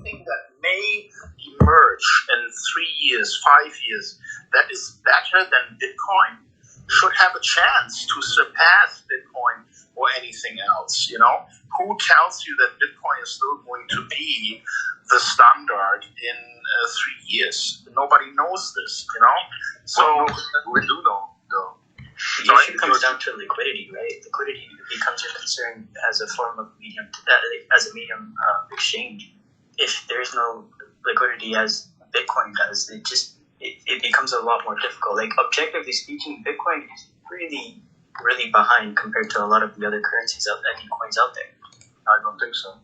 something that may emerge in 3 years, 5 years, that is better than Bitcoin should have a chance to surpass Bitcoin or anything else, Who tells you that Bitcoin is still going to be the standard in 3 years? Nobody knows this, So we do know, though. The issue comes down to liquidity, right? Liquidity becomes a concern as a form of medium of exchange. If there is no liquidity as Bitcoin does, it becomes a lot more difficult. Like, objectively speaking, Bitcoin is really, really behind compared to a lot of the other currencies and coins out there. I don't think so.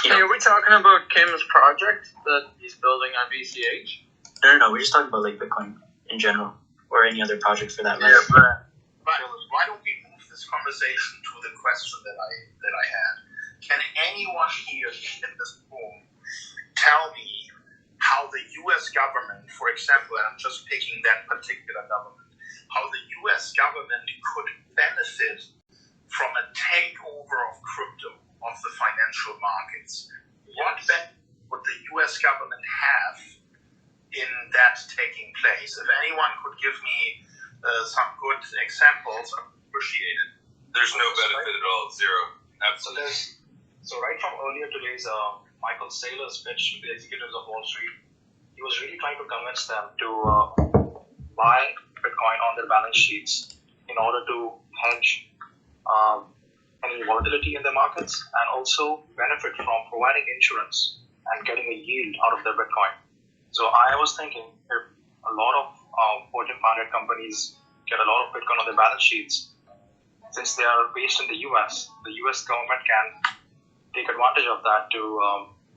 Hey, are we talking about Kim's project that he's building on BCH? No. We're just talking about like Bitcoin in general, or any other project for that matter. Yeah, but why don't we move this conversation to the question that I had? Can anyone here in this room tell me how the U.S. government, for example, and I'm just picking that particular government, how the U.S. government could benefit from a takeover of crypto, of the financial markets? What benefit would the U.S. government have in that taking place? If anyone could give me some good examples, I would appreciate it. There's no benefit at all. Zero. Absolutely. So right from earlier today's Michael Saylor's pitch to the executives of Wall Street, he was really trying to convince them to buy Bitcoin on their balance sheets in order to hedge any volatility in the markets, and also benefit from providing insurance and getting a yield out of their Bitcoin. So I was thinking, if a lot of Fortune 500 companies get a lot of Bitcoin on their balance sheets, since they are based in the US government can take advantage of that to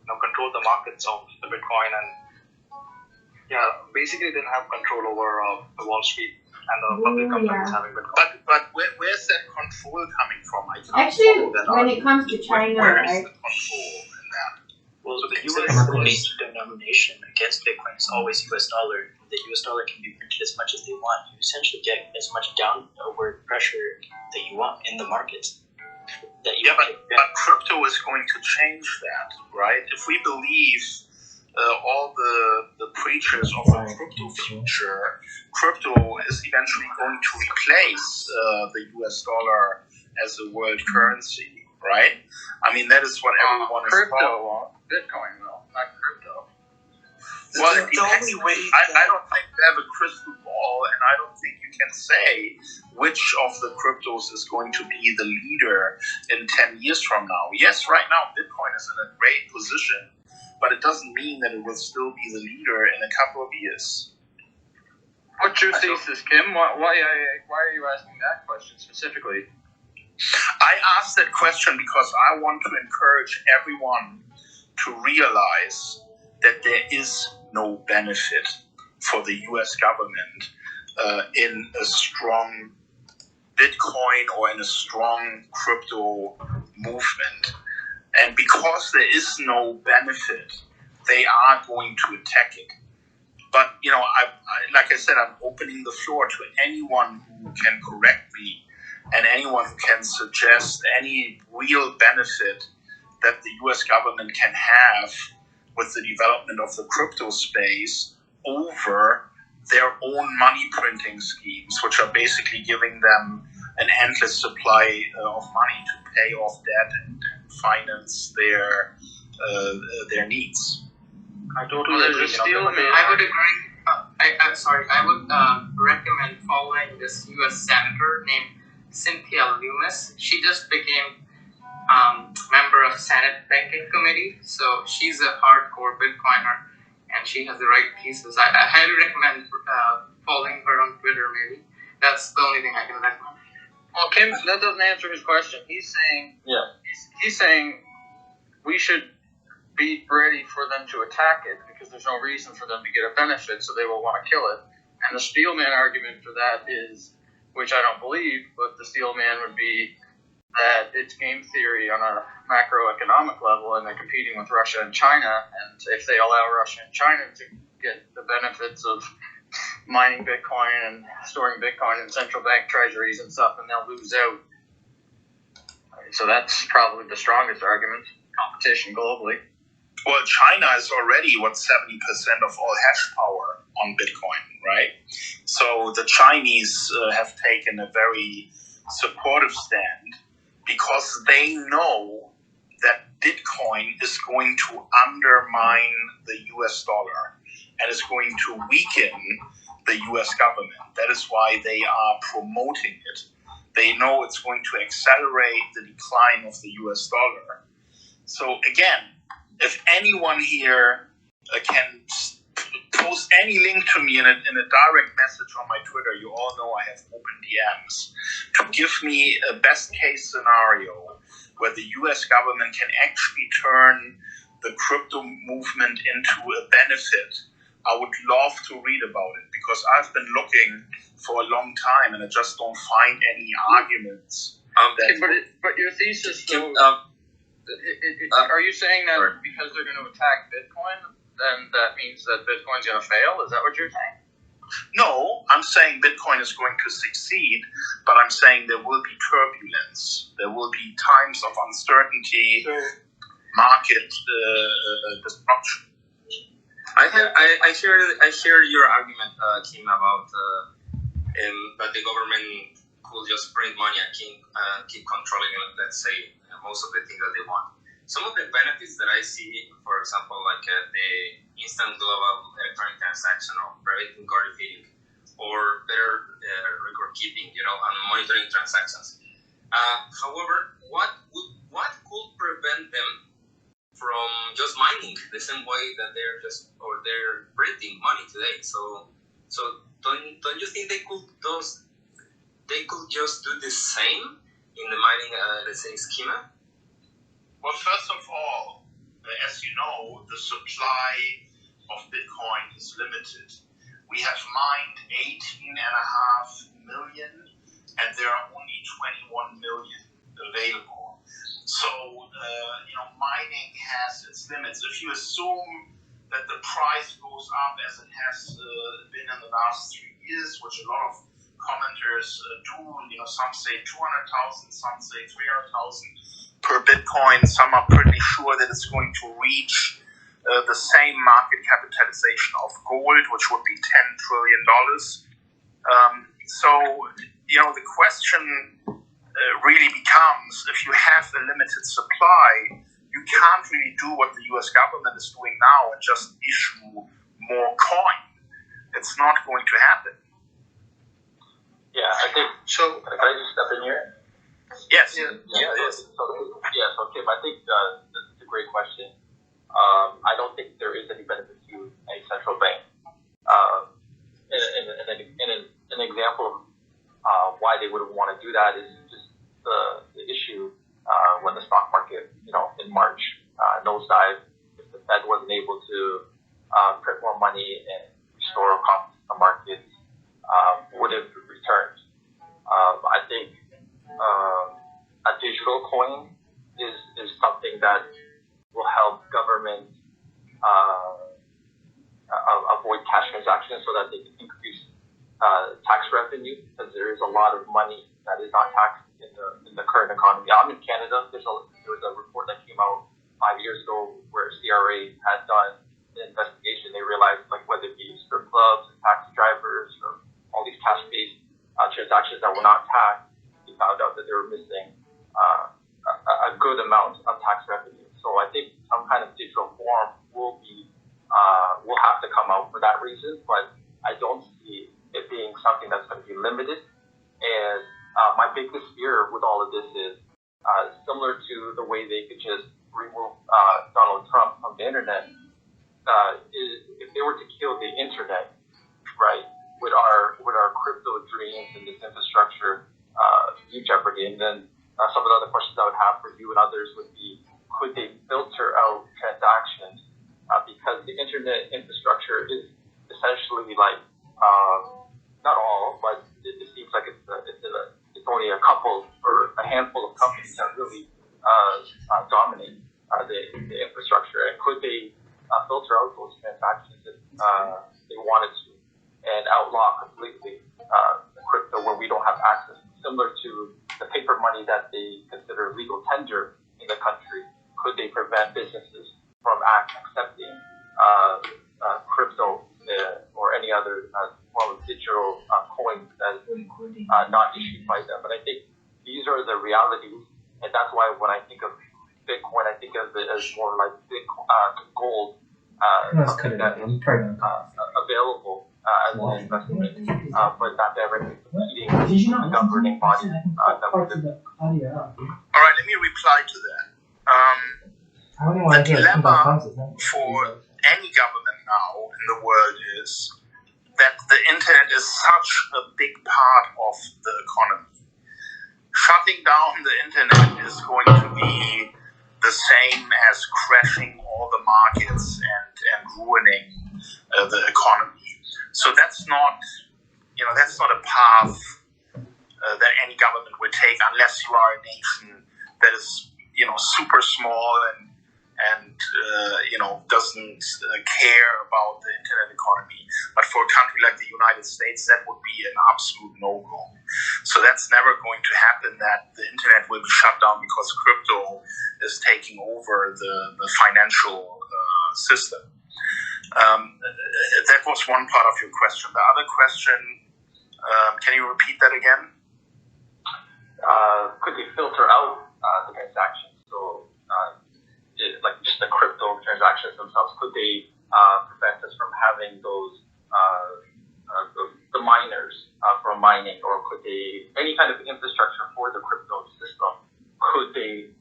control the markets of the Bitcoin, and basically they have control over the Wall Street and the public companies having Bitcoin. But where's that control coming from? I can't Actually, follow that when argument. it comes to China, where is right? the control in that? Well, so the U.S. denomination against Bitcoin is always U.S. dollar. The U.S. dollar can be printed as much as they want. You essentially get as much downward pressure that you want in the market. But crypto is going to change that, right? If we believe all the preachers of the crypto future, crypto is eventually going to replace the US dollar as a world currency, right? I mean, that is what everyone is talking about. Bitcoin will, not crypto. Well, it depends. I don't think they have a crystal ball, and I don't think you can say which of the cryptos is going to be the leader in 10 years from now. Yes, right now, Bitcoin is in a great position, but it doesn't mean that it will still be the leader in a couple of years. What's your thesis, Kim? Why are you asking that question specifically? I asked that question because I want to encourage everyone to realize that there is no benefit for the U.S. government in a strong Bitcoin or in a strong crypto movement. And because there is no benefit, they are going to attack it. But, like I said, I'm opening the floor to anyone who can correct me and anyone who can suggest any real benefit that the U.S. government can have with the development of the crypto space over their own money printing schemes, which are basically giving them an endless supply of money to pay off debt and finance their needs. I totally agree. I would agree. I would recommend following this U.S. senator named Cynthia Loomis. She just became member of Senate Banking Committee, so she's a hardcore Bitcoiner, and she has the right pieces. I highly recommend following her on Twitter. Maybe that's the only thing I can recommend. Well, Kim, that doesn't answer his question. He's saying we should be ready for them to attack it because there's no reason for them to get a benefit, so they will want to kill it. And the Steelman argument for that is, which I don't believe, but the Steelman would be that it's game theory on a macroeconomic level, and they're competing with Russia and China, and if they allow Russia and China to get the benefits of mining Bitcoin and storing Bitcoin in central bank treasuries and stuff, and they'll lose out. So that's probably the strongest argument, competition globally. Well, China is already 70% of all hash power on Bitcoin, right? So the Chinese have taken a very supportive stand because they know that Bitcoin is going to undermine the US dollar and is going to weaken the US government. That is why they are promoting it. They know it's going to accelerate the decline of the US dollar. So again, if anyone here can post any link to me in a direct message on my Twitter, you all know I have open DMs, to give me a best case scenario where the US government can actually turn the crypto movement into a benefit, I would love to read about it, because I've been looking for a long time and I just don't find any arguments. But your thesis, though, are you saying that because they're going to attack Bitcoin, then that means that Bitcoin's going to fail? Is that what you're saying? No, I'm saying Bitcoin is going to succeed, but I'm saying there will be turbulence. There will be times of uncertainty, market disruption. I share your argument, Kim, about that the government could just print money and keep controlling, let's say, most of the things that they want. Some of the benefits that I see, for example, like the instant global electronic transaction, or preventing counterfeiting, or better record keeping, and monitoring transactions. However, what could prevent them from just mining the same way that they're printing money today? So don't you think they could just do the same in the mining, let's say, schema? Well, first of all, as you know, the supply of Bitcoin is limited. We have mined 18.5 million, and there are only 21 million available. So, mining has its limits. If you assume that the price goes up as it has been in the last 3 years, which a lot of commenters do, some say 200,000, some say 300,000 per Bitcoin. Some are pretty sure that it's going to reach the same market capitalization of gold, which would be $10 trillion. The question really becomes, if you have a limited supply, you can't really do what the US government is doing now and just issue more coin. It's not going to happen. Yeah, I think. So, can I just step in here? Yes. So Kim, I think that's a great question. I don't think there is any benefit to a central bank. An example of why they wouldn't want to do that is just the issue when the stock market, in March, nosedived. If the Fed wasn't able to print more money and restore confidence in the markets, would have returned. I think a digital coin is something that will help government avoid cash transactions so that they can increase tax revenue, because there is a lot of money that is not taxed in the current economy. I'm in Canada. There was a report that came out 5 years ago where CRA had done an investigation. They realized, whether it be strip clubs and taxi drivers or all these cash-based transactions that were not taxed, they found out that they were missing a good amount of tax revenue. So I think some kind of digital form will have to come out for that reason, but I don't see it being something that's going to be limited. And my biggest fear with all of this is similar to the way they could just remove Donald Trump from the internet. If they were to kill the internet, right, with our crypto dreams and this infrastructure, in jeopardy. And then some of the other questions I would have for you and others would be, could they filter out transactions? Because the internet infrastructure is essentially not all, but it seems like it's only a couple or a handful of companies that really dominate the infrastructure. And could they filter out those transactions if they wanted to, and outlaw completely crypto where we don't have access, similar to the paper money that they consider legal tender in the country? Could they prevent businesses from accepting crypto or any other form of digital coin that is not issued by them. But I think these are the realities, and that's why when I think of Bitcoin, I think of it as more like gold, something that is available as an investment, but not directly competing the governing body that we live in. All right, let me reply to that. The dilemma for any government now in the world is that the internet is such a big part of the economy. Shutting down the internet is going to be the same as crashing all the markets and ruining the economy. So that's not a path that any government would take unless you are a nation that is, super small and doesn't care about the internet economy. But for a country like the United States, that would be an absolute no-go. So that's never going to happen, that the internet will be shut down because crypto is taking over the financial system. That was one part of your question. The other question, can you repeat that again? Could they filter out the transactions? So, like just the crypto transactions themselves, could they prevent us from having those the miners from mining, or could they, any kind of infrastructure for the crypto system, could they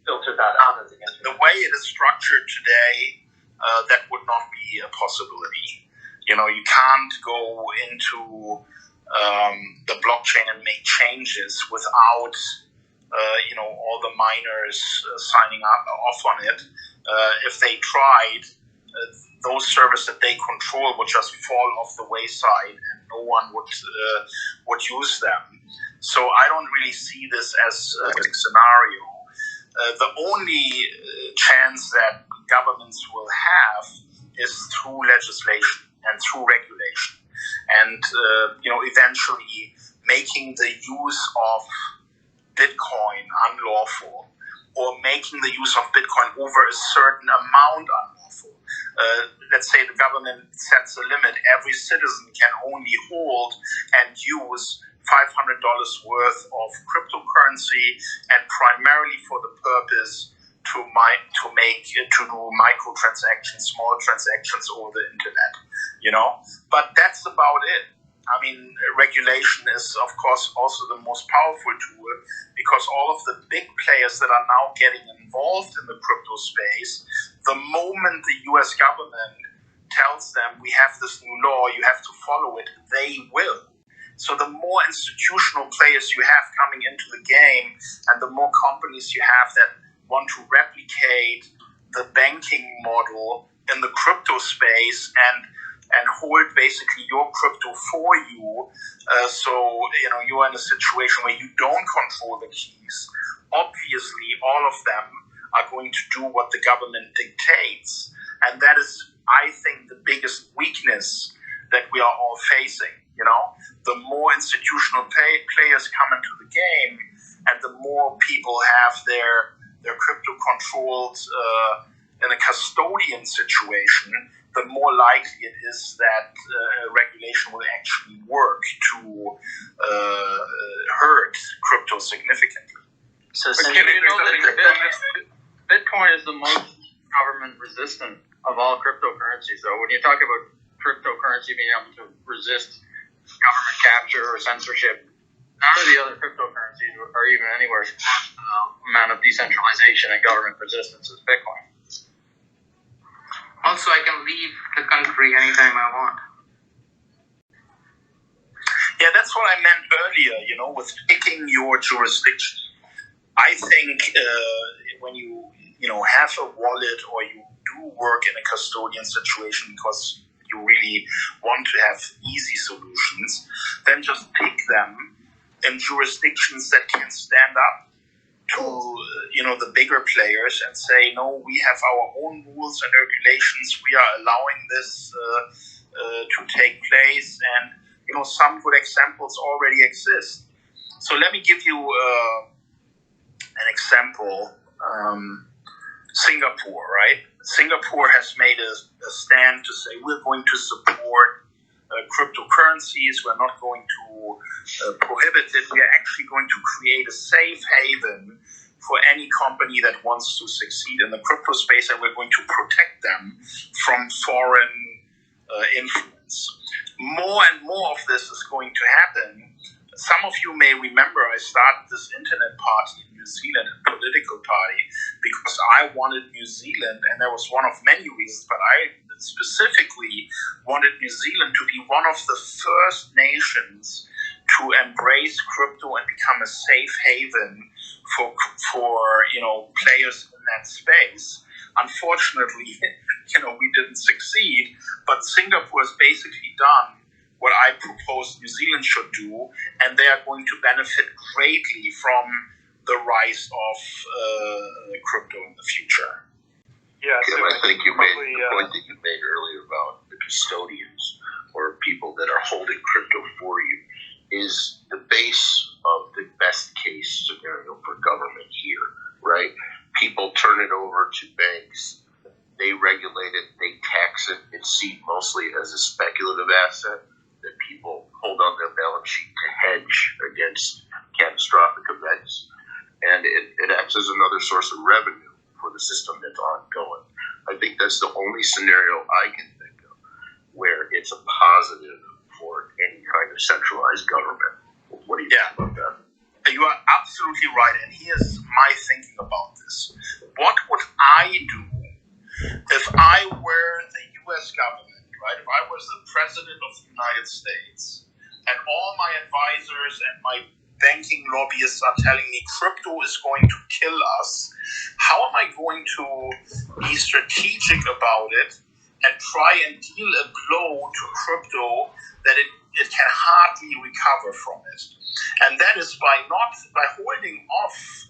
filter that out as against the way it is structured today? That would not be a possibility. You can't go into the blockchain and make changes without all the miners signing off on it. If they tried, those servers that they control would just fall off the wayside, and no one would use them. So I don't really see this as a scenario. The only chance that governments will have is through legislation and through regulation, and eventually making the use of Bitcoin unlawful, or making the use of Bitcoin over a certain amount unlawful. Let's say the government sets a limit. Every citizen can only hold and use $500 worth of cryptocurrency, and primarily for the purpose to do microtransactions, small transactions over the internet. But that's about it. I mean, regulation is, of course, also the most powerful tool, because all of the big players that are now getting involved in the crypto space, the moment the US government tells them, we have this new law, you have to follow it, they will. So the more institutional players you have coming into the game, and the more companies you have that want to replicate the banking model in the crypto space and hold basically your crypto for you, so you are in a situation where you don't control the keys. Obviously, all of them are going to do what the government dictates, and that is, I think, the biggest weakness that we are all facing. The more institutional players come into the game, and the more people have their crypto controlled in a custodian situation, the more likely it is that regulation will actually work to hurt crypto significantly. So, that Bitcoin is the most government resistant of all cryptocurrencies. So when you talk about cryptocurrency being able to resist government capture or censorship, none of the other cryptocurrencies are even anywhere close to the amount of decentralization and government resistance as Bitcoin. Also, I can leave the country anytime I want. Yeah, that's what I meant earlier, with picking your jurisdiction. I think when you have a wallet, or you do work in a custodian situation because you really want to have easy solutions, then just pick them in jurisdictions that can stand up to the bigger players and say, no, we have our own rules and regulations, we are allowing this to take place, and some good examples already exist. So let me give you an example. Singapore, right? Singapore has made a stand to say we're going to support cryptocurrencies. We're not going to prohibit it. We are actually going to create a safe haven for any company that wants to succeed in the crypto space, and we're going to protect them from foreign influence. More and more of this is going to happen. Some of you may remember I started this internet party in New Zealand, a political party, because I wanted New Zealand, and there was one of many reasons, but I specifically wanted New Zealand to be one of the first nations to embrace crypto and become a safe haven for players in that space. Unfortunately, we didn't succeed, but Singapore has basically done what I propose New Zealand should do, and they are going to benefit greatly from the rise of crypto in the future. Yeah, Kim, I think you made the point that you made earlier about the custodians or people that are holding crypto for you is the base of the best case scenario for government here, right? People turn it over to banks. They regulate it, they tax it. It's seen mostly as a speculative asset that people hold on their balance sheet to hedge against catastrophic events. And it acts as another source of revenue for the system that's ongoing. I think that's the only scenario I can think of where it's a positive for any kind of centralized government. What do you think about that? You are absolutely right, and here's my thinking about this. What would I do if I were the U.S. government, right? If I was the president of the United States, and all my advisors and my banking lobbyists are telling me crypto is going to kill us, how am I going to be strategic about it and try and deal a blow to crypto that it can hardly recover from it? And that is by holding off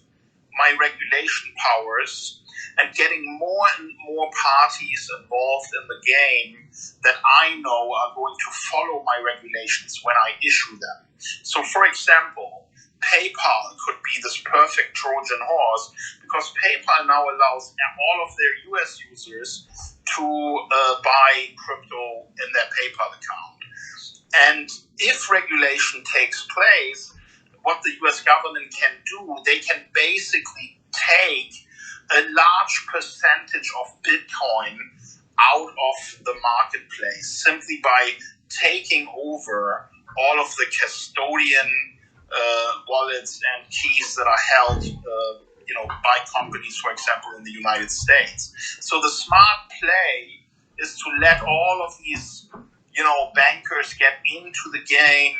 my regulation powers and getting more and more parties involved in the game that I know are going to follow my regulations when I issue them. So, for example, PayPal could be this perfect Trojan horse because PayPal now allows all of their US users to buy crypto in their PayPal account. And if regulation takes place, what the US government can do, they can basically take a large percentage of Bitcoin out of the marketplace simply by taking over all of the custodian wallets and keys that are held by companies, for example, in the United States. So the smart play is to let all of these bankers get into the game,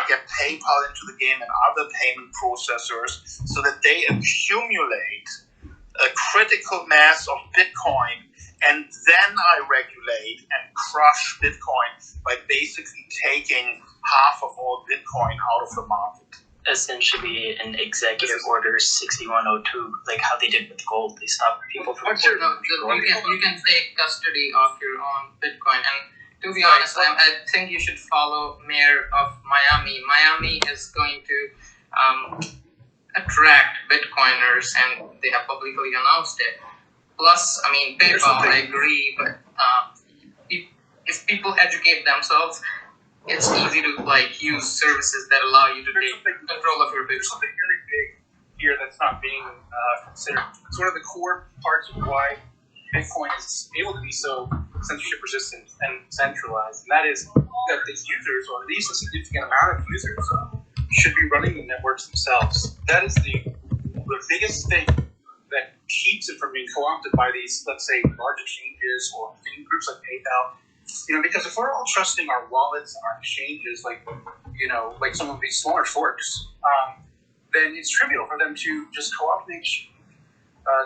get PayPal into the game and other payment processors so that they accumulate a critical mass of Bitcoin, and then I regulate and crush Bitcoin by basically taking half of all Bitcoin out of the market. Essentially, an executive order 6102, like how they did with gold. They stopped people from you can take custody of your own Bitcoin. And to be honest, I think you should follow Mayor of Miami. Miami is going to attract Bitcoiners, and they have publicly announced it. Plus, PayPal, I agree, but if people educate themselves, it's easy to use services that allow you to take control of your Bitcoin. There's something very big here that's not being considered. It's one of the core parts of why Bitcoin is able to be so censorship resistant and centralized, and that is that the users, or at least a significant amount of users, should be running the networks themselves. That is the biggest thing that keeps it from being co-opted by these, let's say, large exchanges or groups like PayPal. Because if we're all trusting our wallets and our exchanges, like some of these smaller forks, then it's trivial for them to just co-opt the exchange.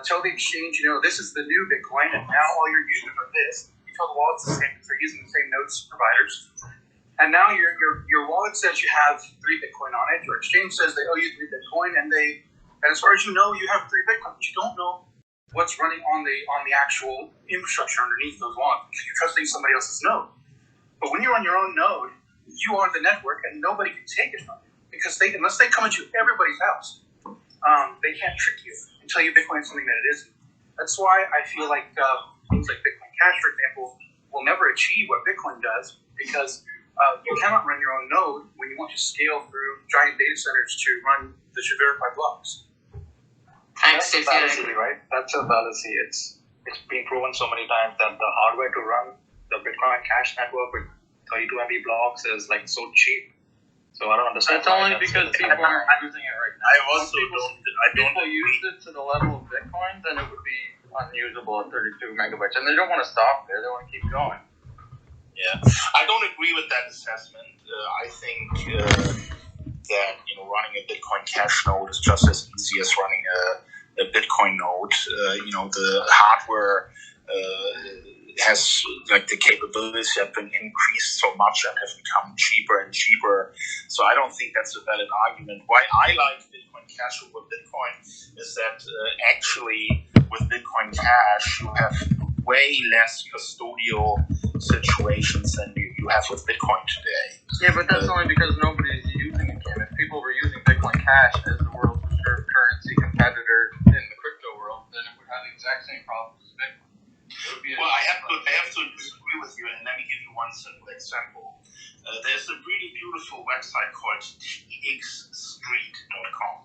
Tell the exchange, this is the new Bitcoin, and now all your users are this. You tell the wallets the same because they're using the same nodes providers. And now your wallet says you have 3 Bitcoin on it. Your exchange says they owe you 3 Bitcoin, and as far as you know, you have 3 Bitcoin, but you don't know what's running on the actual infrastructure underneath those wallets because you're trusting somebody else's node. But when you're on your own node, you are the network, and nobody can take it from you because unless they come into everybody's house, they can't trick you and tell you Bitcoin is something that it isn't. That's why I feel like things like Bitcoin Cash, for example, will never achieve what Bitcoin does, because you cannot run your own node when you want to scale through giant data centers to run the verified blocks. Thanks, That's a fallacy, right? That's a fallacy. It's been proven so many times that the hardware to run the Bitcoin Cash network with 32 MB blocks is like so cheap. So I don't understand. That's only because people aren't using it right now. I also don't. If people used it to the level of Bitcoin, then it would be unusable at 32 megabytes, and they don't want to stop there. They want to keep going. Yeah, I don't agree with that assessment. I think that running a Bitcoin Cash node is just as easy as running a Bitcoin node. The hardware has the capabilities have been increased so much and have become cheaper and cheaper. So I don't think that's a valid argument. Why I like Bitcoin Cash over Bitcoin is that actually with Bitcoin Cash you have way less custodial situations than you have with Bitcoin today. Yeah, but that's only because nobody's using it, Kim. If people were using Bitcoin Cash as the world's reserve currency competitor in the crypto world, then it would have the exact same problems as Bitcoin. Well, I have to disagree with you, and let me give you one simple example. There's a really beautiful website called txstreet.com.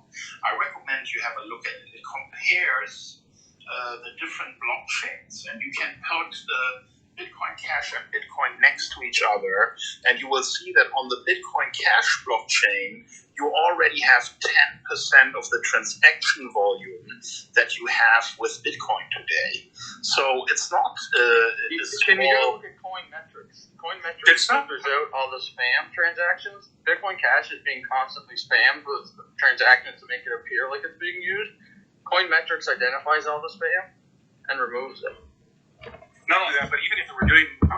I recommend you have a look at it. It compares the different blockchains, and you can put Bitcoin Cash and Bitcoin next to each other, and you will see that on the Bitcoin Cash blockchain, you already have 10% of the transaction volume that you have with Bitcoin today. So it's not. Can you go look at Coinmetrics? Coinmetrics filters out all the spam transactions. Bitcoin Cash is being constantly spammed with transactions to make it appear like it's being used. Coinmetrics identifies all the spam and removes it. Not only that, but even if we're doing 100%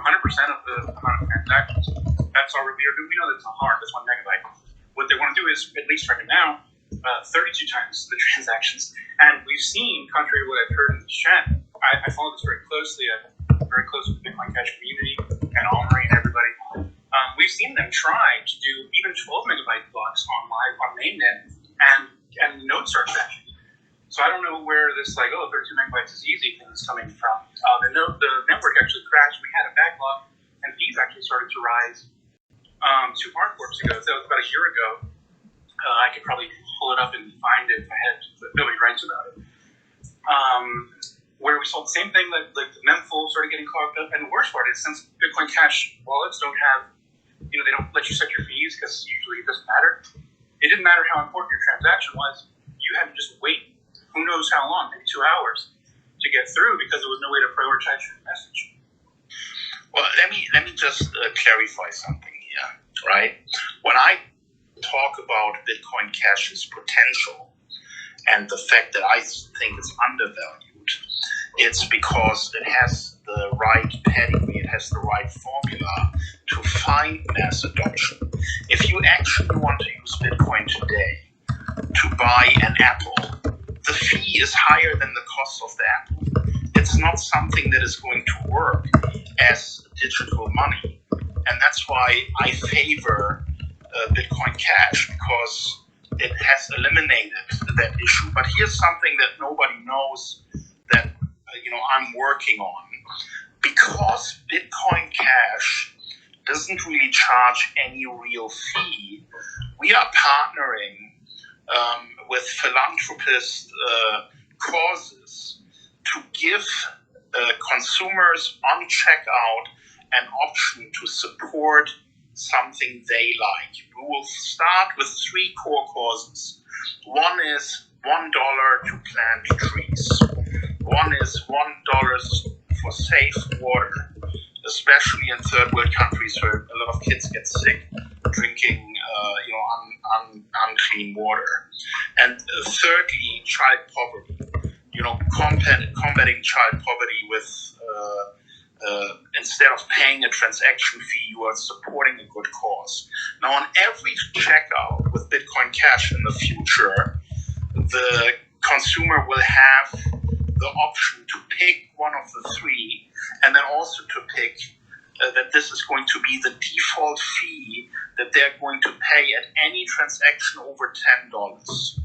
of the amount of transactions, that's already, we know that's not hard, that's 1 megabyte. What they want to do is, at least right now, 32 times the transactions. And we've seen, contrary to what I've heard in the chat, I follow this very closely. I'm very close with the Bitcoin Cash community and Omri and everybody. We've seen them try to do even 12 megabyte blocks on mainnet and node start crashing. So I don't know where this 32 megabytes is easy thing is coming from. The network actually crashed. We had a backlog, and fees actually started to rise 2 hardforks ago. So it was about a year ago. I could probably pull it up and find it if I had, but nobody writes about it. Where we saw the same thing, like the mempool started getting clogged up. And the worst part is, since Bitcoin Cash wallets don't have, they don't let you set your fees because usually it doesn't matter. It didn't matter how important your transaction was. You had to just wait. Who knows how long, maybe 2 hours to get through because there was no way to prioritize your message. Well, let me just clarify something here, right? When I talk about Bitcoin Cash's potential and the fact that I think it's undervalued, it's because it has the right pedigree, it has the right formula to find mass adoption. If you actually want to use Bitcoin today to buy an Apple, the fee is higher than the cost of the Apple. It's not something that is going to work as digital money. And that's why I favor Bitcoin Cash, because it has eliminated that issue. But here's something that nobody knows that I'm working on. Because Bitcoin Cash doesn't really charge any real fee, we are partnering with philanthropist causes to give consumers on checkout an option to support something they like. We will start with 3 core causes. One is $1 to plant trees. One is $1 for safe water, especially in third world countries where a lot of kids get sick drinking unclean water. And thirdly, child poverty. Combating child poverty with instead of paying a transaction fee, you are supporting a good cause. Now, on every checkout with Bitcoin Cash in the future, the consumer will have the option to pick one of the 3, and then also to pick that this is going to be the default fee that they're going to pay at any transaction over $10.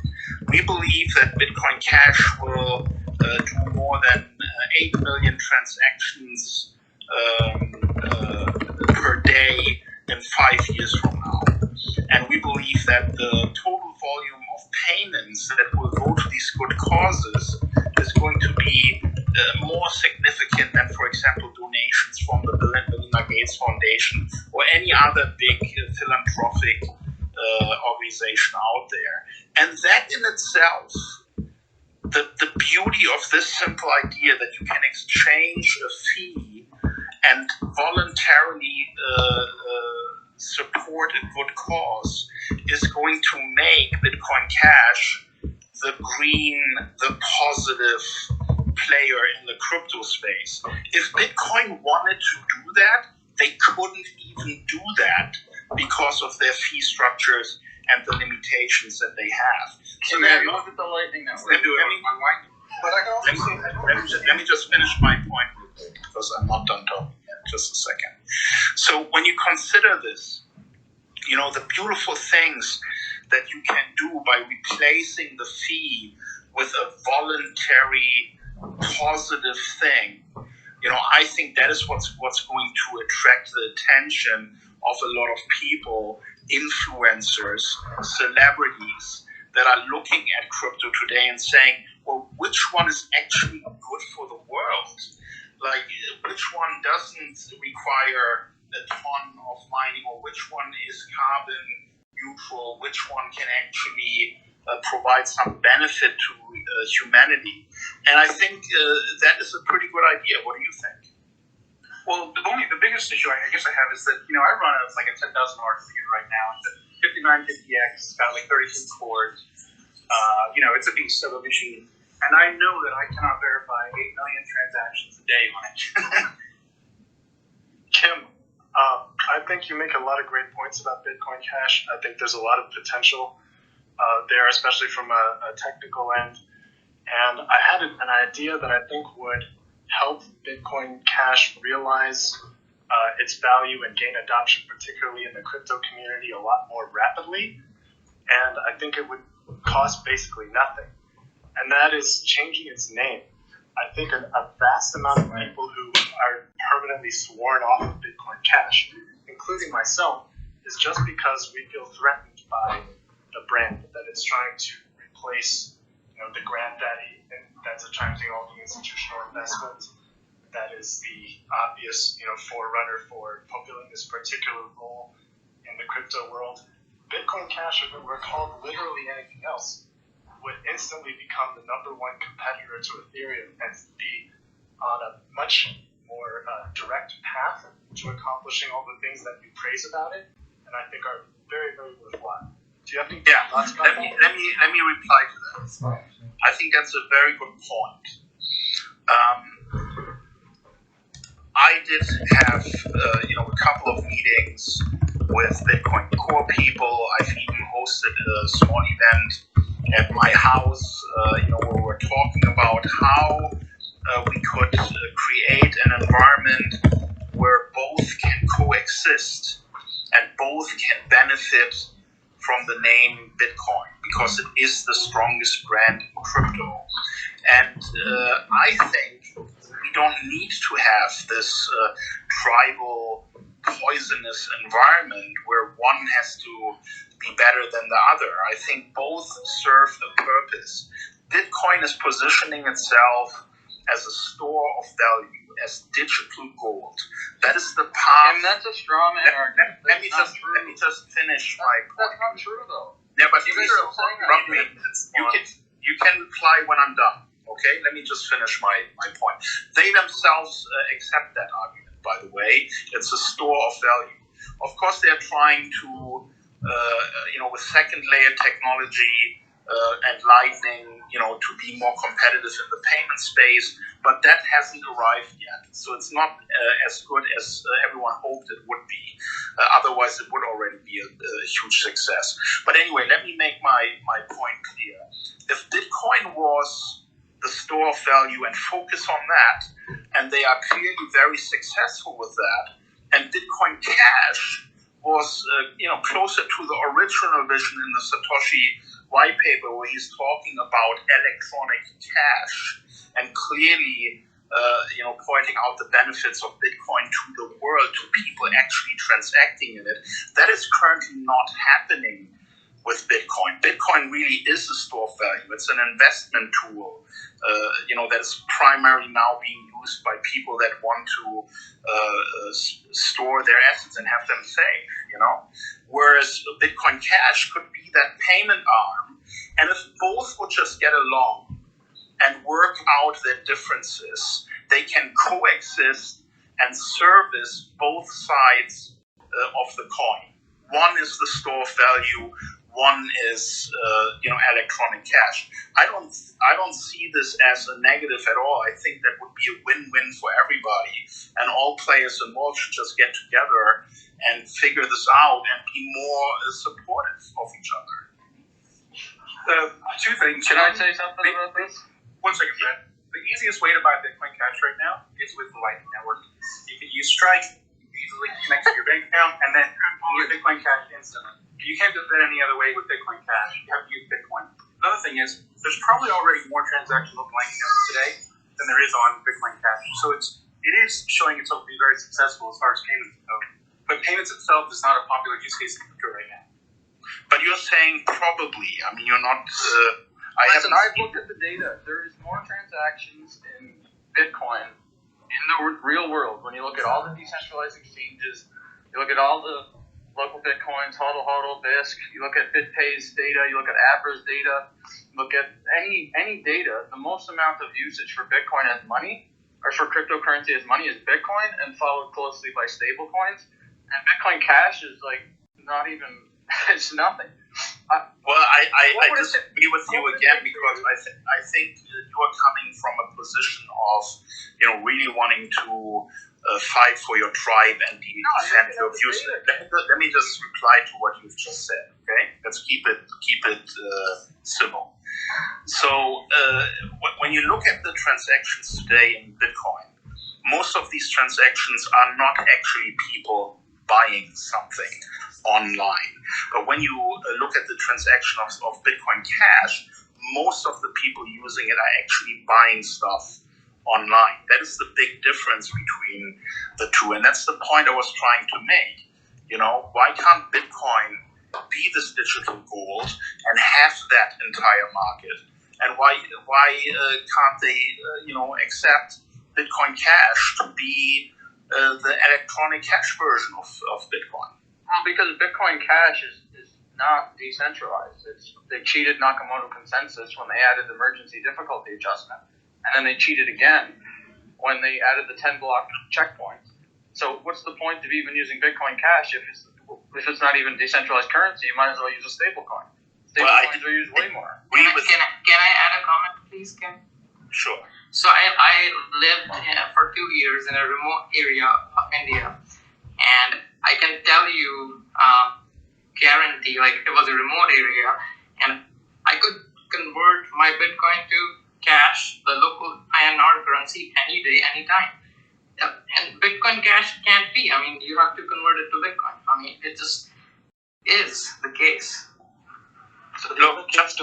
We believe that Bitcoin Cash will do more than 8 million transactions per day in 5 years from now. And we believe that the total volume of payments that will go to these good causes is going to be more significant than, for example, donations from the Melinda Gates Foundation or any other big philanthropic organization out there. And that in itself, the beauty of this simple idea that you can exchange a fee and voluntarily support a good cause is going to make Bitcoin Cash the green, the positive player in the crypto space. If Bitcoin wanted to do that, they couldn't even do that because of their fee structures and the limitations that they have. So now you look at the Lightning Network. Let me just finish my point real quick because I'm not done talking yet. Just a second. So when you consider this, the beautiful things that you can do by replacing the fee with a voluntary positive thing, I think that is what's going to attract the attention of a lot of people, influencers, celebrities that are looking at crypto today and saying, well, which one is actually good for the world? Like, which one doesn't require a ton of mining, or which one is carbon neutral, which one can actually provide some benefit to humanity? And I think that is a pretty good idea. What do you think? Well, the biggest issue I guess I have is that, I run a 10,000 hour computer right now. It's a 5950X, got like 32 cores. It's a beast of a machine. And I know that I cannot verify 8 million transactions a day on it. Kim, I think you make a lot of great points about Bitcoin Cash. I think there's a lot of potential there, especially from a technical end. And I had an idea that I think would help Bitcoin Cash realize its value and gain adoption, particularly in the crypto community, a lot more rapidly. And I think it would cost basically nothing. And that is changing its name. I think a vast amount of people who are permanently sworn off of Bitcoin Cash, including myself, is just because we feel threatened by the brand, that it's trying to replace, the granddaddy that's attracting all the institutional investment. That is the obvious, forerunner for fulfilling this particular role in the crypto world. Bitcoin Cash, if it were called literally anything else, would instantly become the number one competitor to Ethereum and be on a much more direct path to accomplishing all the things that you praise about it, and I think are very, very worthwhile. Do you have any thoughts about that? Let me reply to that. I think that's a very good point. I did have a couple of meetings with Bitcoin Core people. I've even hosted a small event at my house, where we're talking about how we could create an environment where both can coexist and both can benefit from the name Bitcoin, because it is the strongest brand in crypto. And I think we don't need to have this tribal, poisonous environment where one has to be better than the other. I think both serve a purpose. Bitcoin is positioning itself as a store of value, as digital gold. That is the path. And that's a straw man argument. Let me just finish my point. That's not true, though. Yeah, but you can reply when I'm done. Okay, let me just finish my point. They themselves accept that argument, by the way. It's a store of value. Of course, they're trying to, with second layer technology and Lightning, to be more competitive in the payment space, but that hasn't arrived yet. So it's not as good as everyone hoped it would be. Otherwise, it would already be a huge success. But anyway, let me make my point clear. If Bitcoin was the store of value and focus on that, and they are clearly very successful with that, and Bitcoin Cash was closer to the original vision in the Satoshi white paper, where he's talking about electronic cash, and clearly pointing out the benefits of Bitcoin to the world, to people actually transacting in it. That is currently not happening with Bitcoin. Bitcoin really is a store of value. It's an investment tool, that is primarily now being used by people that want to store their assets and have them safe, Whereas Bitcoin Cash could be that payment arm. And if both would just get along and work out their differences, they can coexist and service both sides of the coin. One is the store of value. One is, electronic cash. I don't see this as a negative at all. I think that would be a win-win for everybody, and all players involved should just get together and figure this out and be more supportive of each other. Two things. Can I say something about this? 1 second, Brad. The easiest way to buy Bitcoin Cash right now is with the Lightning Network. You can use Strike, easily connect to your bank account, and then get Bitcoin Cash instantly. You can't do that any other way with Bitcoin Cash. You have to use Bitcoin. Another thing is, there's probably already more transactions on Lightning Network today than there is on Bitcoin Cash. So it is showing itself to be very successful as far as payments go. But payments itself is not a popular use case in crypto right now. But you're saying probably. I mean, you're not... I've looked at the data. There is more transactions in Bitcoin in the real world. When you look at all the decentralized exchanges, you look at all the local Bitcoins, HODL, BISC, you look at BitPay's data, you look at Abra's data, look at any data, the most amount of usage for Bitcoin as money, or for cryptocurrency as money, is Bitcoin, and followed closely by stablecoins. And Bitcoin Cash is not even, it's nothing. I disagree with you again, because I think you are coming from a position of really wanting to fight for your tribe and defend your views. Let me just reply to what you've just said. Okay, let's keep it civil. So when you look at the transactions today in Bitcoin, most of these transactions are not actually people buying something online. But when you look at the transaction of Bitcoin Cash, most of the people using it are actually buying stuff online. That is the big difference between the two. And that's the point I was trying to make. Why can't Bitcoin be this digital gold and have that entire market? And why can't they, accept Bitcoin Cash to be the electronic cash version of Bitcoin? Well, because Bitcoin Cash is not decentralized. They cheated Nakamoto consensus when they added the emergency difficulty adjustment, and then they cheated again when they added the 10-block checkpoint. So what's the point of even using Bitcoin Cash if it's not even decentralized currency? You might as well use a stablecoin. Stablecoins are used way more. Can I add a comment, please, Ken? Sure. So I lived for 2 years in a remote area of India, and I can tell you, guarantee, it was a remote area, and I could convert my Bitcoin to cash, the local INR currency, any day, anytime. And Bitcoin Cash can't be. I mean, you have to convert it to Bitcoin. I mean, it just is the case. So just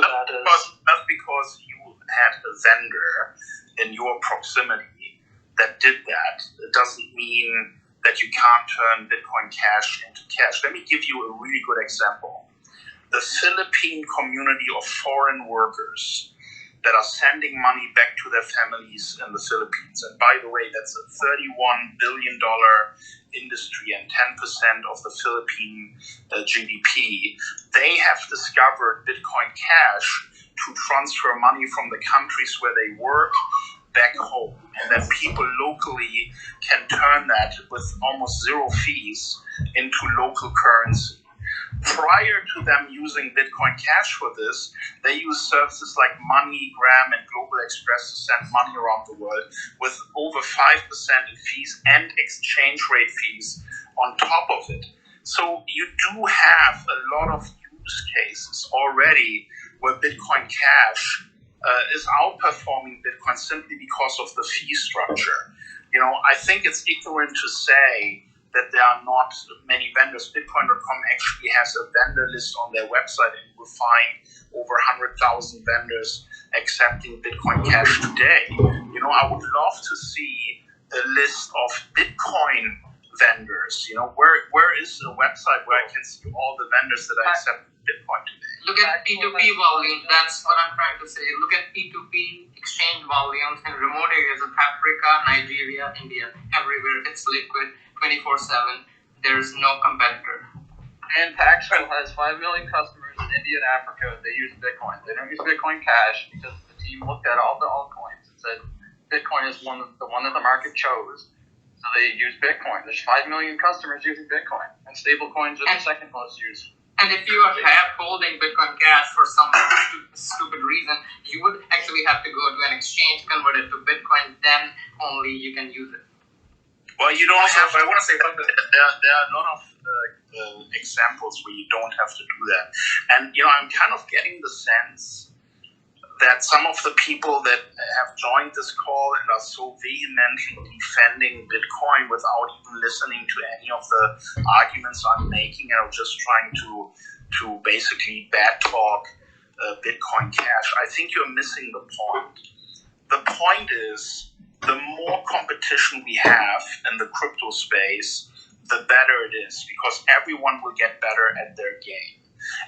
because you had a vendor in your proximity that did that, it doesn't mean that you can't turn Bitcoin Cash into cash. Let me give you a really good example. The Philippine community of foreign workers that are sending money back to their families in the Philippines. And by the way, that's a $31 billion industry and 10% of the Philippine GDP. They have discovered Bitcoin Cash to transfer money from the countries where they work back home, and that people locally can turn that with almost zero fees into local currency. Prior to them using Bitcoin Cash for this, they use services like MoneyGram and Global Express to send money around the world with over 5% in fees and exchange rate fees on top of it. So you do have a lot of use cases already where Bitcoin Cash is outperforming Bitcoin simply because of the fee structure. I think it's ignorant to say that there are not many vendors. Bitcoin.com actually has a vendor list on their website, and you will find over 100,000 vendors accepting Bitcoin Cash today. You know, I would love to see a list of Bitcoin vendors. You know, where is a website where I can see all the vendors that I accept Bitcoin today? Look at P2P volume. That's what I'm trying to say. Look at P2P exchange volumes in remote areas of Africa, Nigeria, India. Everywhere it's liquid 24/7. There's no competitor. And Paxful has 5 million customers in India and Africa. They use Bitcoin. They don't use Bitcoin Cash because the team looked at all the altcoins and said Bitcoin is the one that the market chose. So they use Bitcoin. There's 5 million customers using Bitcoin, and stablecoins are the second most used. And if you are holding Bitcoin Cash for some stupid reason, you would actually have to go to an exchange, convert it to Bitcoin, then only you can use it. Well, you don't have. I want to say something. There are a lot of examples where you don't have to do that, and you know, I'm kind of getting the sense that some of the people that have joined this call and are so vehemently defending Bitcoin without even listening to any of the arguments I'm making, and are just trying to basically bad talk Bitcoin Cash, I think you're missing the point. The point is, the more competition we have in the crypto space, the better it is, because everyone will get better at their game.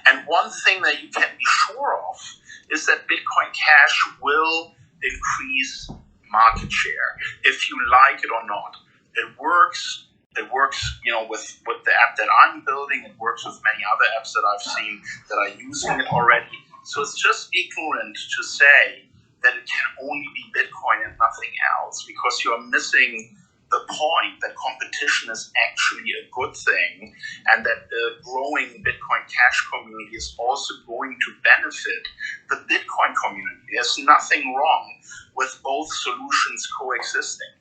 And one thing that you can be sure of is that Bitcoin Cash will increase market share, if you like it or not. It works, you know, with the app that I'm building. It works with many other apps that I've seen that are using it already. So it's just ignorant to say that it can only be Bitcoin and nothing else, because you're missing the point that competition is actually a good thing, and that the growing Bitcoin Cash community is also going to benefit the Bitcoin community. There's nothing wrong with both solutions coexisting.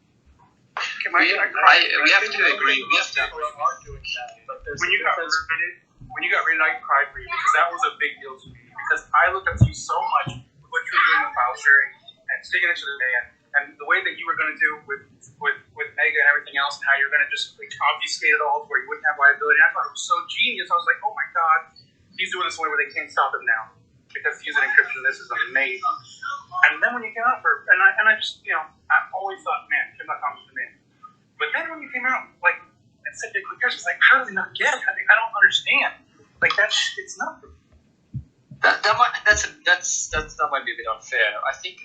We have to agree. When you got Read, I cried for you, because that was a big deal to me. Because I looked up to you so much with what you were doing with file sharing and sticking it to the man, and the way that you were going to do with Mega and everything else, and how you're going to just like obfuscate it all to where you wouldn't have liability. I thought it was so genius. I was like, oh my god, he's doing this in a way where they can't stop him now because he's using encryption. This is amazing. And then when you came out and I just, you know, I always thought, man, Kim.com is the man. But then when you came out, like, and said Bitcoin Cash, it's like, how does he not get it? I don't understand. Like, it's nothing. That might be a bit unfair. I think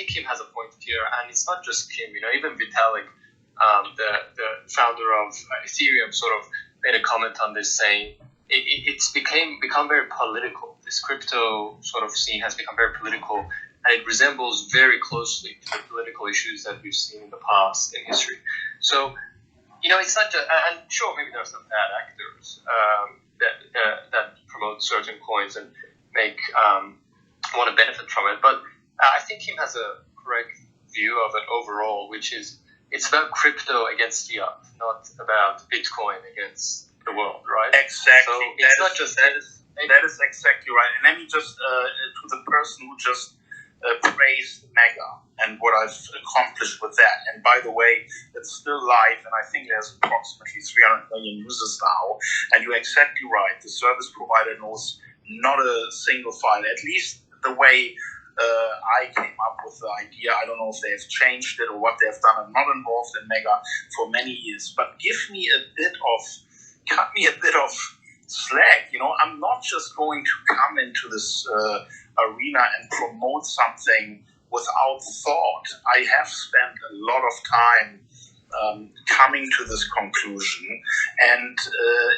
Kim has a point here, and it's not just Kim. You know, even Vitalik, the founder of Ethereum, sort of made a comment on this, saying it's become very political. This crypto sort of scene has become very political, and it resembles very closely to the political issues that we've seen in the past in history. So, you know, it's not just, and sure, maybe there are some bad actors that promote certain coins and want to benefit from it, but I think Kim has a correct view of it overall, which is it's about crypto against fiat, not about Bitcoin against the world, right? Exactly. So it's not just that is exactly right. And let me just to the person who just praised Mega and what I've accomplished with that. And by the way, it's still live, and I think there's approximately 300 million users now. And you're exactly right. The service provider knows not a single file, at least the way I came up with the idea. I don't know if they've changed it or what they've done. I'm not involved in Mega for many years, but cut me a bit of slack. You know, I'm not just going to come into this arena and promote something without thought. I have spent a lot of time coming to this conclusion, and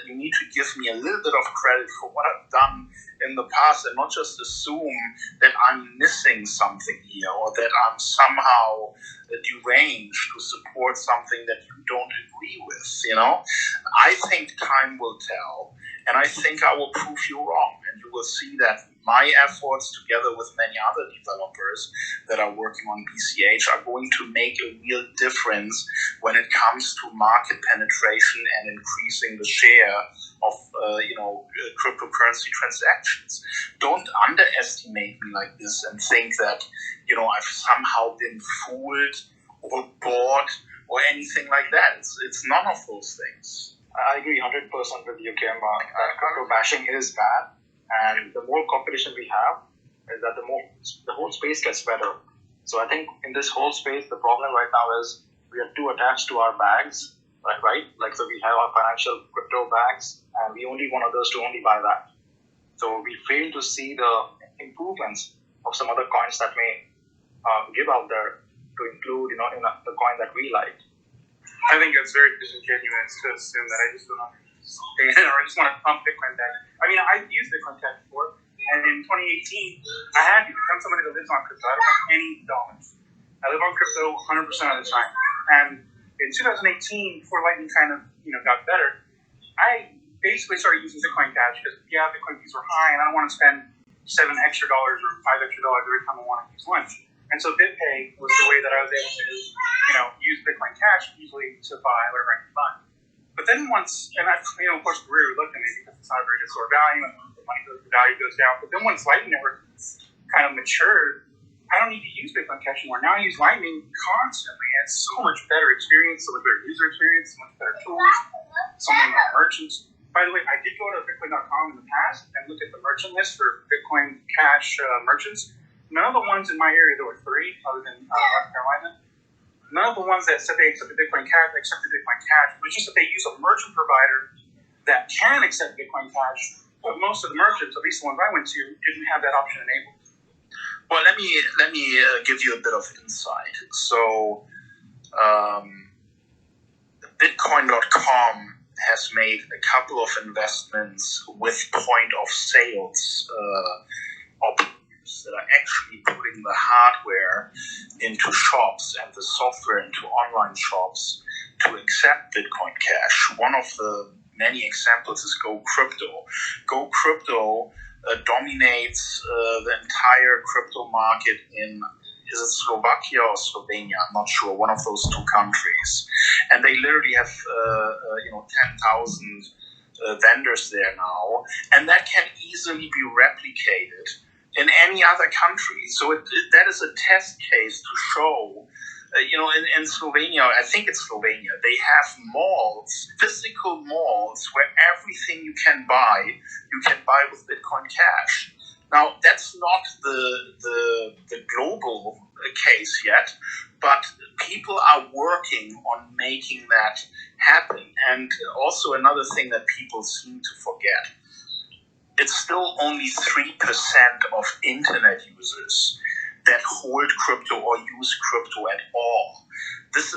you need to give me a little bit of credit for what I've done in the past, and not just assume that I'm missing something here, or that I'm somehow deranged to support something that you don't agree with. You know, I think time will tell, and I think I will prove you wrong, and you will see that my efforts, together with many other developers that are working on BCH, are going to make a real difference when it comes to market penetration and increasing the share of cryptocurrency transactions. Don't underestimate me like this and think that, you know, I've somehow been fooled or bought or anything like that. It's none of those things. I agree 100% with you, Kim. Crypto bashing is bad, and the more competition we have, is that the whole space gets better. So I think in this whole space, the problem right now is we are too attached to our bags, right? Like, so we have our financial crypto bags, and we only want others to only buy that. So we fail to see the improvements of some other coins that may give out there to include, in the coin that we like. I think it's very disingenuous to assume that I just don't understand or I just want to pump Bitcoin back. I mean, I've used Bitcoin Cash before, and in 2018, I had to become somebody that lives on crypto. I don't have any dollars. I live on crypto 100% of the time. And in 2018, before Lightning kind of got better, I basically started using Bitcoin Cash because Bitcoin fees were high, and I don't want to spend $7 extra or $5 extra every time I want to use lunch. And so BitPay was the way that I was able to, use Bitcoin Cash easily to buy whatever I could buy. But then once, and of course, we're reluctant because it's not a very good store of value, and the value goes down. But then once Lightning Network kind of matured, I don't need to use Bitcoin Cash anymore. Now I use Lightning constantly, and it's so much better experience, so much better user experience, so much better tools, so many more merchants. By the way, I did go to Bitcoin.com in the past and look at the merchant list for Bitcoin Cash merchants. None of the ones in my area, there were 3, other than North Carolina, none of the ones that said they accepted Bitcoin Cash accepted Bitcoin Cash. It was just that they use a merchant provider that can accept Bitcoin Cash, but most of the merchants, at least the ones I went to, didn't have that option enabled. Well, let me give you a bit of insight. So, Bitcoin.com has made a couple of investments with point of sales operators that are actually putting the hardware into shops and the software into online shops to accept Bitcoin Cash. One of the many examples is GoCrypto. GoCrypto dominates the entire crypto market in, is it Slovakia or Slovenia? I'm not sure, one of those 2 countries. And they literally have 10,000 vendors there now, and that can easily be replicated in any other country. So that is a test case to show, in Slovenia, I think it's Slovenia, they have malls, physical malls, where everything you can buy with Bitcoin Cash. Now, that's not the global case yet, but people are working on making that happen. And also another thing that people seem to forget, it's still only 3% of internet users that hold crypto or use crypto at all. This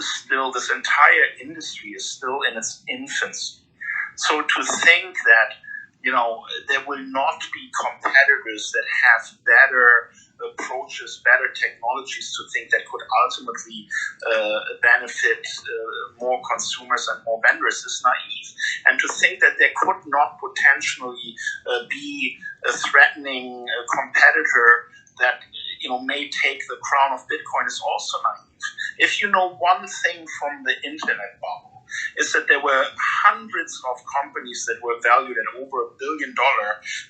entire industry is still in its infancy. So to think that, there will not be competitors that have better approaches, better technologies to think that could ultimately benefit more consumers and more vendors is naive. And to think that there could not potentially be a threatening competitor that may take the crown of Bitcoin is also naive. If you know one thing from the internet bubble, is that there were hundreds of companies that were valued at over $1 billion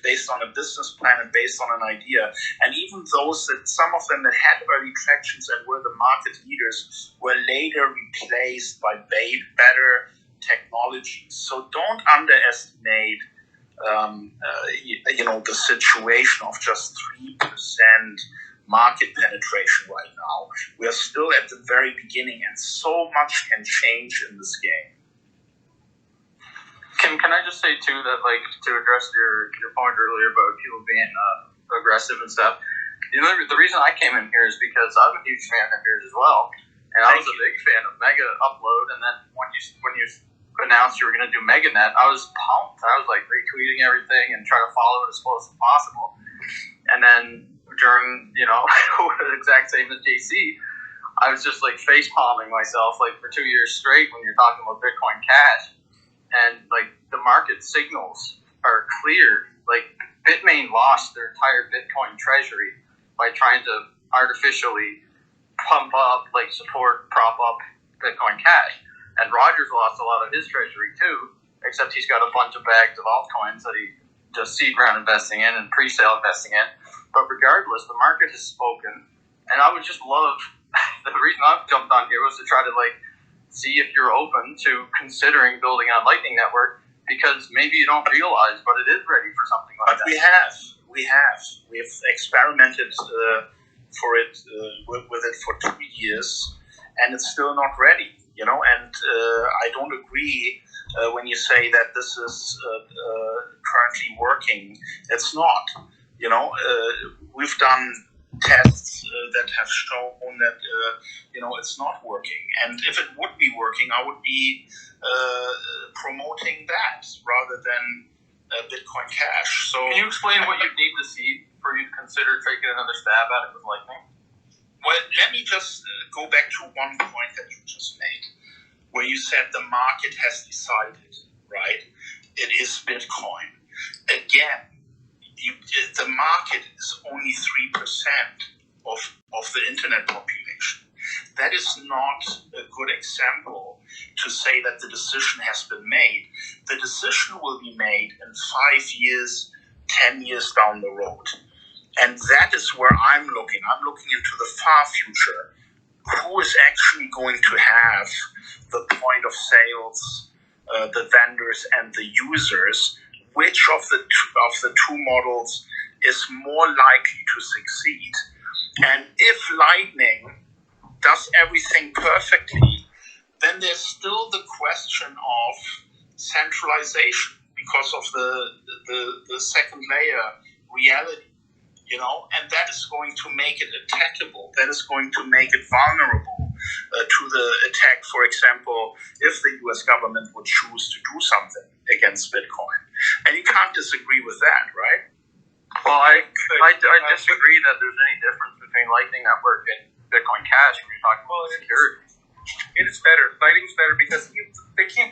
based on a business plan and based on an idea. And even those some of them that had early tractions and were the market leaders were later replaced by better technologies. So don't underestimate the situation of just 3% market penetration right now. We are still at the very beginning, and so much can change in this game. Kim, can I just say too that, to address your point earlier about people being aggressive and stuff, the reason I came in here is because I'm a huge fan of yours as well, and I was a big fan of Mega Upload, and then when you announced you were going to do MegaNet, I was pumped. I was retweeting everything and trying to follow it as close as possible, and then during, the exact same as JC, I was just face palming myself for 2 years straight when you're talking about Bitcoin Cash, and the market signals are clear. Bitmain lost their entire Bitcoin treasury by trying to artificially prop up Bitcoin Cash, and Rogers lost a lot of his treasury too, except he's got a bunch of bags of altcoins that he just seed round investing in and pre-sale investing in. But regardless, the market has spoken, and I would just love, the reason I've jumped on here was to try to see if you're open to considering building a Lightning Network, because maybe you don't realize, but it is ready for something like that. But we have experimented with it for 2 years, and it's still not ready. And I don't agree when you say that this is currently working. It's not. We've done tests that have shown that it's not working. And if it would be working, I would be promoting that rather than Bitcoin Cash. So, can you explain what you'd need to see for you to consider taking another stab at it with Lightning? Well, let me just go back to one point that you just made, where you said the market has decided, right? It is Bitcoin. Again, the market is only 3% of the internet population. That is not a good example to say that the decision has been made. The decision will be made in 5 years, 10 years down the road. And that is where I'm looking. I'm looking into the far future. Who is actually going to have the point of sales, the vendors and the users? Which of the two models is more likely to succeed? And if Lightning does everything perfectly, then there's still the question of centralization because of the second layer reality, and that is going to make it attackable. That is going to make it vulnerable to the attack. For example, if the US government would choose to do something against Bitcoin. And you can't disagree with that, right? Well, I disagree that there's any difference between Lightning Network and Bitcoin Cash when you're talking about security. It is better. Lightning's better because they can't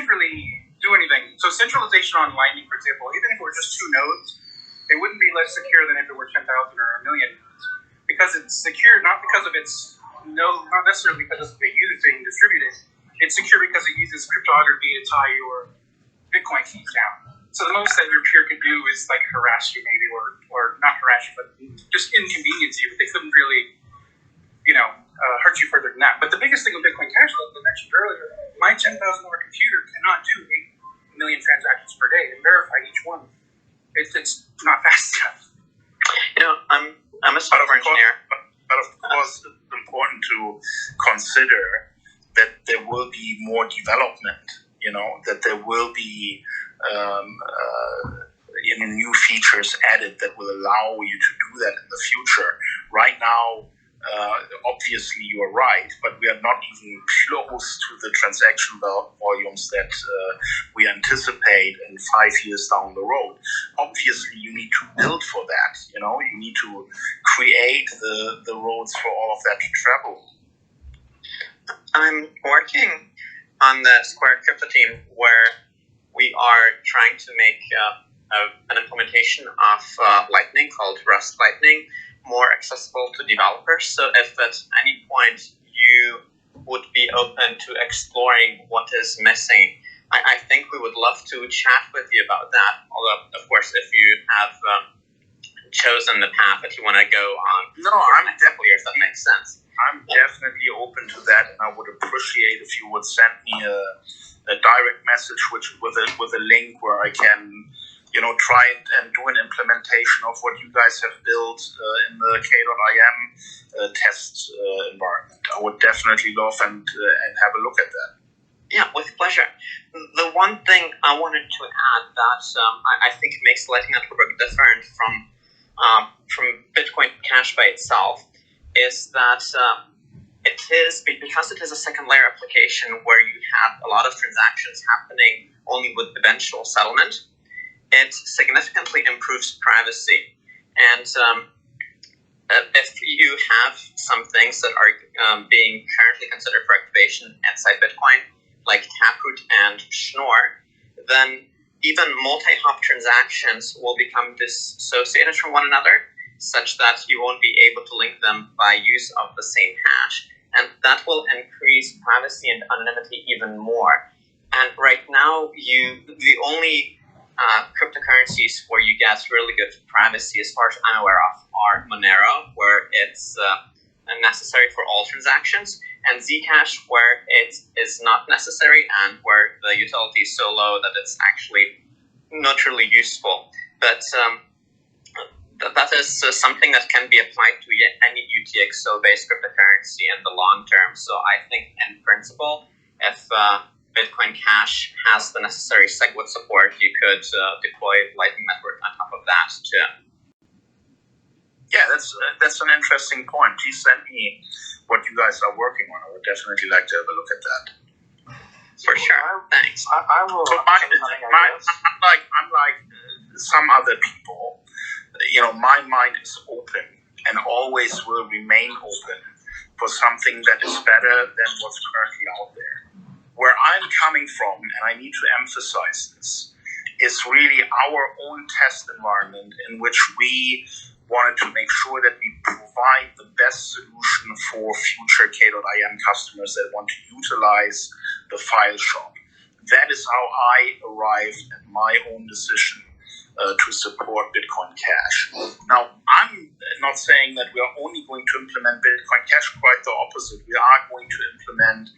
really do anything. So centralization on Lightning, for example, even if it were just 2 nodes, it wouldn't be less secure than if it were 10,000 or a million nodes. Because it's secure not because of not necessarily because of the user being distributed. It's secure because it uses cryptography to tie your Bitcoin keys down. So the most that your peer could do is like harass you maybe, or not harass you, but just inconvenience you. They couldn't really, hurt you further than that. But the biggest thing with Bitcoin Cash, like I mentioned earlier, my $10,000 computer cannot do 8 million transactions per day and verify each one. It's not fast enough. I'm a software engineer. But of course, it's important to consider that there will be more development, that there will be new features added that will allow you to do that in the future. Right now, obviously you are right, but we are not even close to the transaction volumes that we anticipate in 5 years down the road. Obviously, you need to build for that. You need to create the roads for all of that to travel. I'm working on the Square Crypto team where we are trying to make an implementation of Lightning called Rust Lightning more accessible to developers. So if at any point you would be open to exploring what is missing, I think we would love to chat with you about that. Although, of course, if you have chosen the path that you want to go on for the next couple years, that makes sense. I'm definitely open to that, and I would appreciate if you would send me a direct message with a link where I can try and do an implementation of what you guys have built in the k.im test environment. I would definitely love and have a look at that. Yeah, with pleasure. The one thing I wanted to add that I think makes Lightning Network different from Bitcoin Cash by itself is that because it is a second layer application where you have a lot of transactions happening only with eventual settlement, it significantly improves privacy. And if you have some things that are being currently considered for activation inside Bitcoin, like Taproot and Schnorr, then even multi-hop transactions will become dissociated from one another, such that you won't be able to link them by use of the same hash. And that will increase privacy and anonymity even more. And right now, the only cryptocurrencies where you get really good privacy, as far as I'm aware of, are Monero, where it's necessary for all transactions, and Zcash where it is not necessary and where the utility is so low that it's actually not really useful. But that is something that can be applied to any UTXO-based cryptocurrency in the long term. So I think in principle, if Bitcoin Cash has the necessary SegWit support, you could deploy Lightning Network on top of that too. Yeah, that's an interesting point. Please send me what you guys are working on. I would definitely like to have a look at that. For sure. Thanks. I will. So unlike some other people, my mind is open and always will remain open for something that is better than what's currently out there. Where I'm coming from, and I need to emphasize this, is really our own test environment in which we wanted to make sure that we provide the best solution for future k.im customers that want to utilize the file shop. That is how I arrived at my own decision to support Bitcoin Cash. Now, I'm not saying that we are only going to implement Bitcoin Cash, quite the opposite. We are going to implement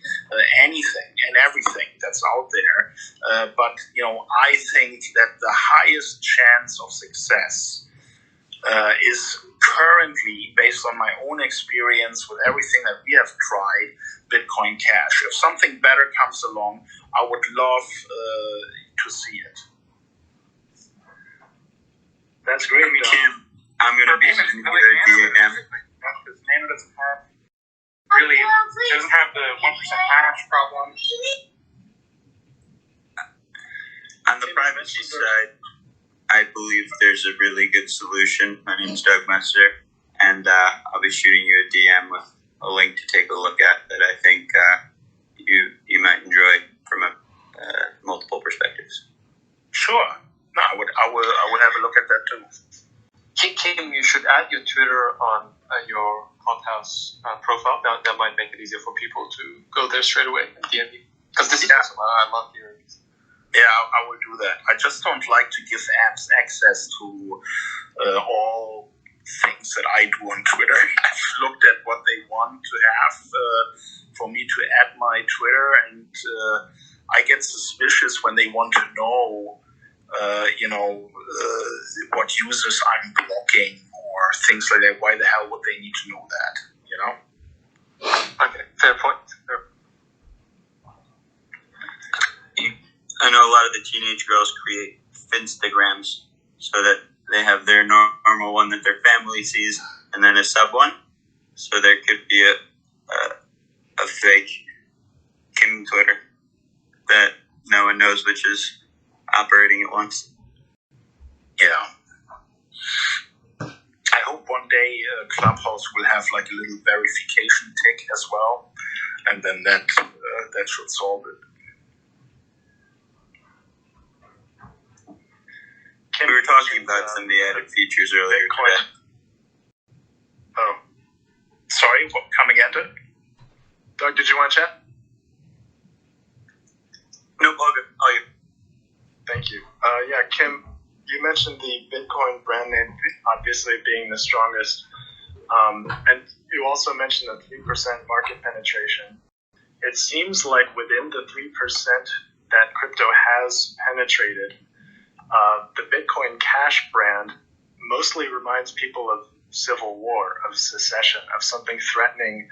anything and everything that's out there. But I think that the highest chance of success is currently, based on my own experience with everything that we have tried, Bitcoin Cash. If something better comes along, I would love to see it. That's great. I'm going to be sending you a DM. Because Nano doesn't have the 1% hash problem. On the privacy side, I believe there's a really good solution. My name is Doug Messer, and I'll be shooting you a DM with a link to take a look at that I think you might enjoy from multiple perspectives. Sure. No, I would have a look at that too. Kim, you should add your Twitter on your Clubhouse profile. That might make it easier for people to go there straight away and DM you. Because this is awesome. I love hearing this. Yeah, I will do that. I just don't like to give apps access to all things that I do on Twitter. I've looked at what they want to have for me to add my Twitter, and I get suspicious when they want to know what users I'm blocking or things like that. Why the hell would they need to know that, Okay, fair point. I know a lot of the teenage girls create Finstagrams so that they have their normal one that their family sees and then a sub one. So there could be a fake Kim Twitter that no one knows which is operating at once. Yeah. I hope one day Clubhouse will have like a little verification tick as well, and then that should solve it. We were talking about some of the added features earlier today. Oh, sorry. Come again, Doug? Did you want to chat? Nope, all good. All good. Thank you. Kim, you mentioned the Bitcoin brand name obviously being the strongest, and you also mentioned the 3% market penetration. It seems like within the 3% that crypto has penetrated, the Bitcoin Cash brand mostly reminds people of civil war, of secession, of something threatening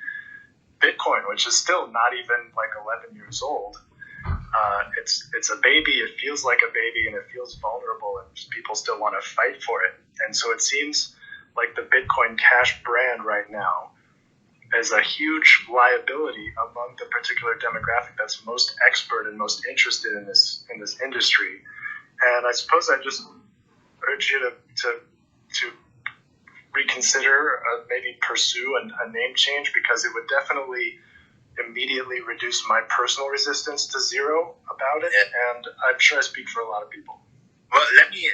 Bitcoin, which is still not even like 11 years old. It's a baby. It feels like a baby, and it feels vulnerable, and people still want to fight for it. And so it seems like the Bitcoin Cash brand right now is a huge liability among the particular demographic that's most expert and most interested in this industry. And I suppose I just urge you to reconsider, maybe pursue a name change, because it would definitely immediately reduce my personal resistance to zero about it, and I'm sure I speak for a lot of people. Well, let me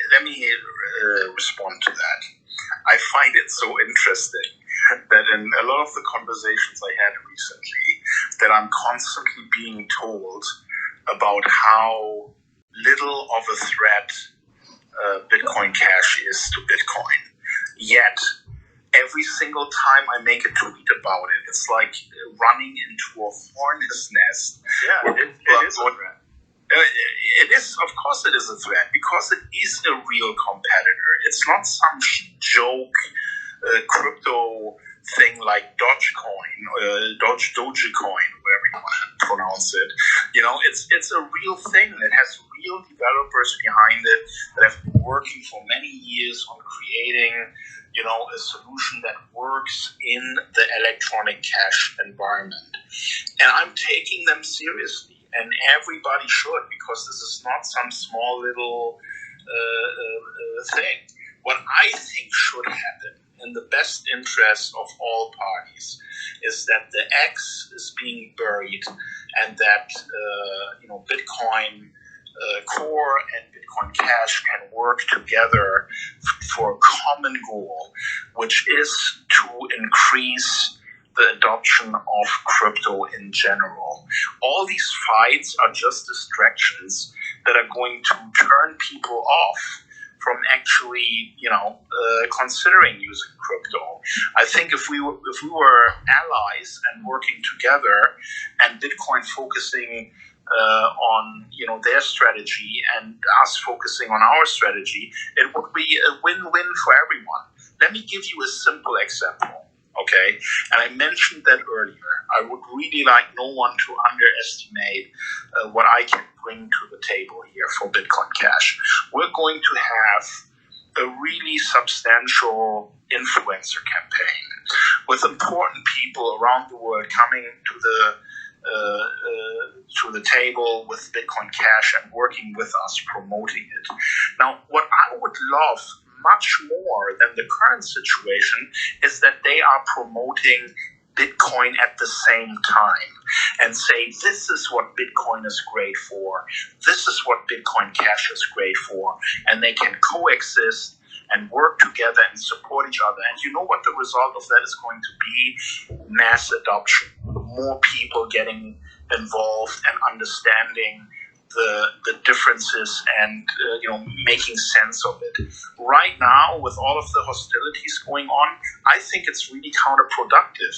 respond to that. I find it so interesting that in a lot of the conversations I had recently, that I'm constantly being told about how little of a threat Bitcoin Cash is to Bitcoin. Yet, every single time I make a tweet about it, it's like running into a hornet's nest. Yeah, it is a threat. It is, of course, it is a threat because it is a real competitor. It's not some joke crypto thing like Dogecoin, Dogecoin, whatever you want to pronounce it. It's a real thing that has real developers behind it that have been working for many years on creating, a solution that works in the electronic cash environment. And I'm taking them seriously. And everybody should, because this is not some small little thing. What I think should happen in the best interest of all parties is that the X is being buried and that Bitcoin Core and Bitcoin Cash can work together for a common goal, which is to increase the adoption of crypto in general. All these fights are just distractions that are going to turn people off from actually, considering using crypto. I think if we were allies and working together, and Bitcoin focusing on their strategy and us focusing on our strategy, it would be a win-win for everyone. Let me give you a simple example. Okay, and I mentioned that earlier. I would really like no one to underestimate what I can bring to the table here for Bitcoin Cash. We're going to have a really substantial influencer campaign with important people around the world coming to the table with Bitcoin Cash and working with us, promoting it. Now, what I would love much more than the current situation is that they are promoting Bitcoin at the same time and say, this is what Bitcoin is great for, this is what Bitcoin Cash is great for, and they can coexist and work together and support each other. And you know what the result of that is going to be? Mass adoption. More people getting involved and understanding the differences and making sense of it. Right now, with all of the hostilities going on, I think it's really counterproductive.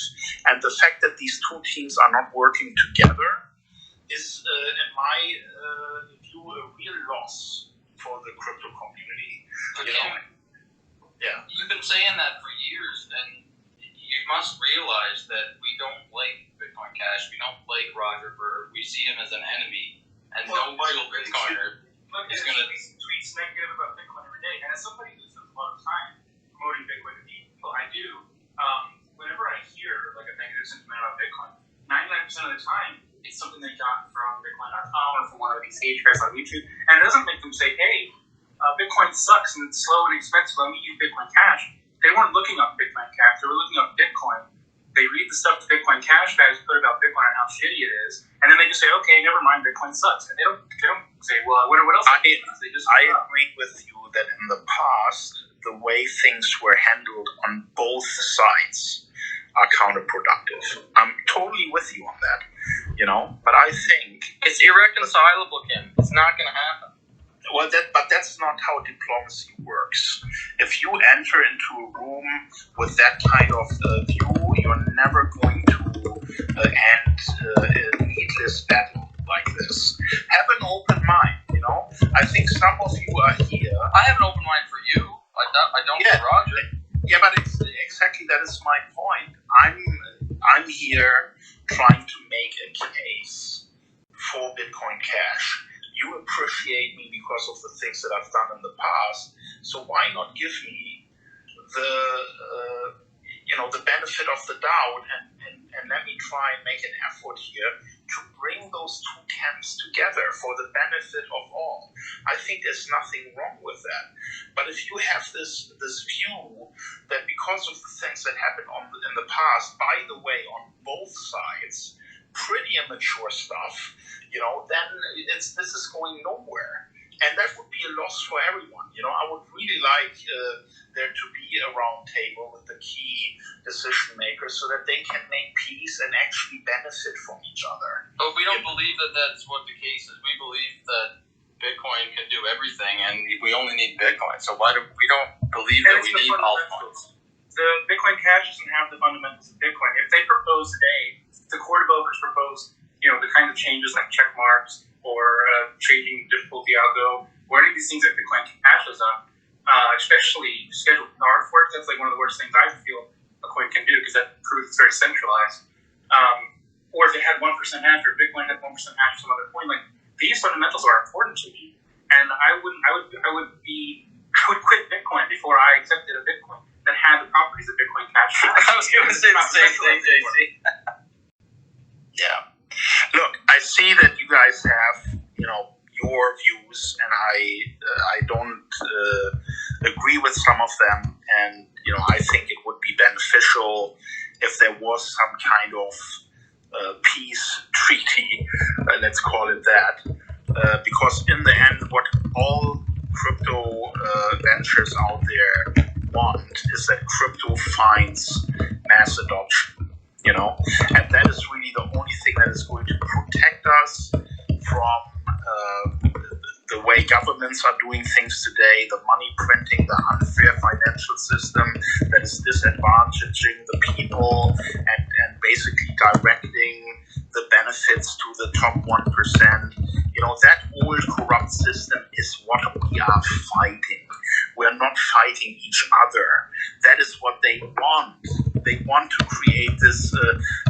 And the fact that these two teams are not working together is, in my view, a real loss for the crypto community. Yeah. You've been saying that for years, and you must realize that we don't like Bitcoin Cash. We don't like Roger Ver. We see him as an enemy. And no real Bitcoiner is going to tweets negative about Bitcoin every day. And as somebody who spends a lot of time promoting Bitcoin to people, I do. Whenever I hear like a negative sentiment about Bitcoin, 99% of the time it's something they got from Bitcoin.com or from one of these sage guys on YouTube, and it doesn't make them say, "Hey, Bitcoin sucks and it's slow and expensive. Let me use Bitcoin Cash." They weren't looking up Bitcoin Cash; they were looking up Bitcoin. They read the stuff the Bitcoin Cash guys put about Bitcoin and how shitty it is, and then they just say, "Okay, never mind, Bitcoin sucks." And they don't say, "Well, what else?" I agree with you that in the past, the way things were handled on both sides are counterproductive. I'm totally with you on that, But I think it's irreconcilable, Kim. It's not going to happen. Well, but that's not how diplomacy works. If you enter into a room with that kind of view, you're never going to end a needless battle like this. Have an open mind, I think some of you are here. I have an open mind for you. I don't for Roger. Yeah, but exactly that is my point. I'm here trying to make a case for Bitcoin Cash. You appreciate me because of the things that I've done in the past. So why not give me the benefit of the doubt and let me try and make an effort here to bring those two camps together for the benefit of all. I think there's nothing wrong with that. But if you have this view that because of the things that happened in the past, by the way, on both sides, pretty immature stuff, then this is going nowhere. And that would be a loss for everyone. I would really like there to be a round table with the key decision makers so that they can make peace and actually benefit from each other. But we don't believe that that's what the case is. We believe that Bitcoin can do everything, and we only need Bitcoin. So why do we don't believe that we need altcoins? It's the Bitcoin Cash doesn't have the fundamentals of Bitcoin. If they propose today, the core developers propose, the kind of changes like check marks or changing difficulty algo, or any of these things that Bitcoin Cash has done, especially scheduled power fork, that's like one of the worst things I feel a coin can do because that proves it's very centralized. Or if it had 1% hash or Bitcoin had 1% hash or some other coin, like these fundamentals are important to me, and I would quit Bitcoin before I accepted a Bitcoin that had the properties of Bitcoin Cash. I was going to say the same thing, JC. Yeah. Look, I see that you guys have, your views, and I don't agree with some of them, and I think it would be beneficial if there was some kind of peace treaty, let's call it that, because in the end, what all crypto ventures out there want is that crypto finds mass adoption, and that is really the only thing that is going to protect us from the way governments are doing things today, the money printing, the unfair financial system that is disadvantaging the people and basically directing the benefits to the top 1%. That old corrupt system is what we are fighting. We're not fighting each other. That is what they want. They want to create this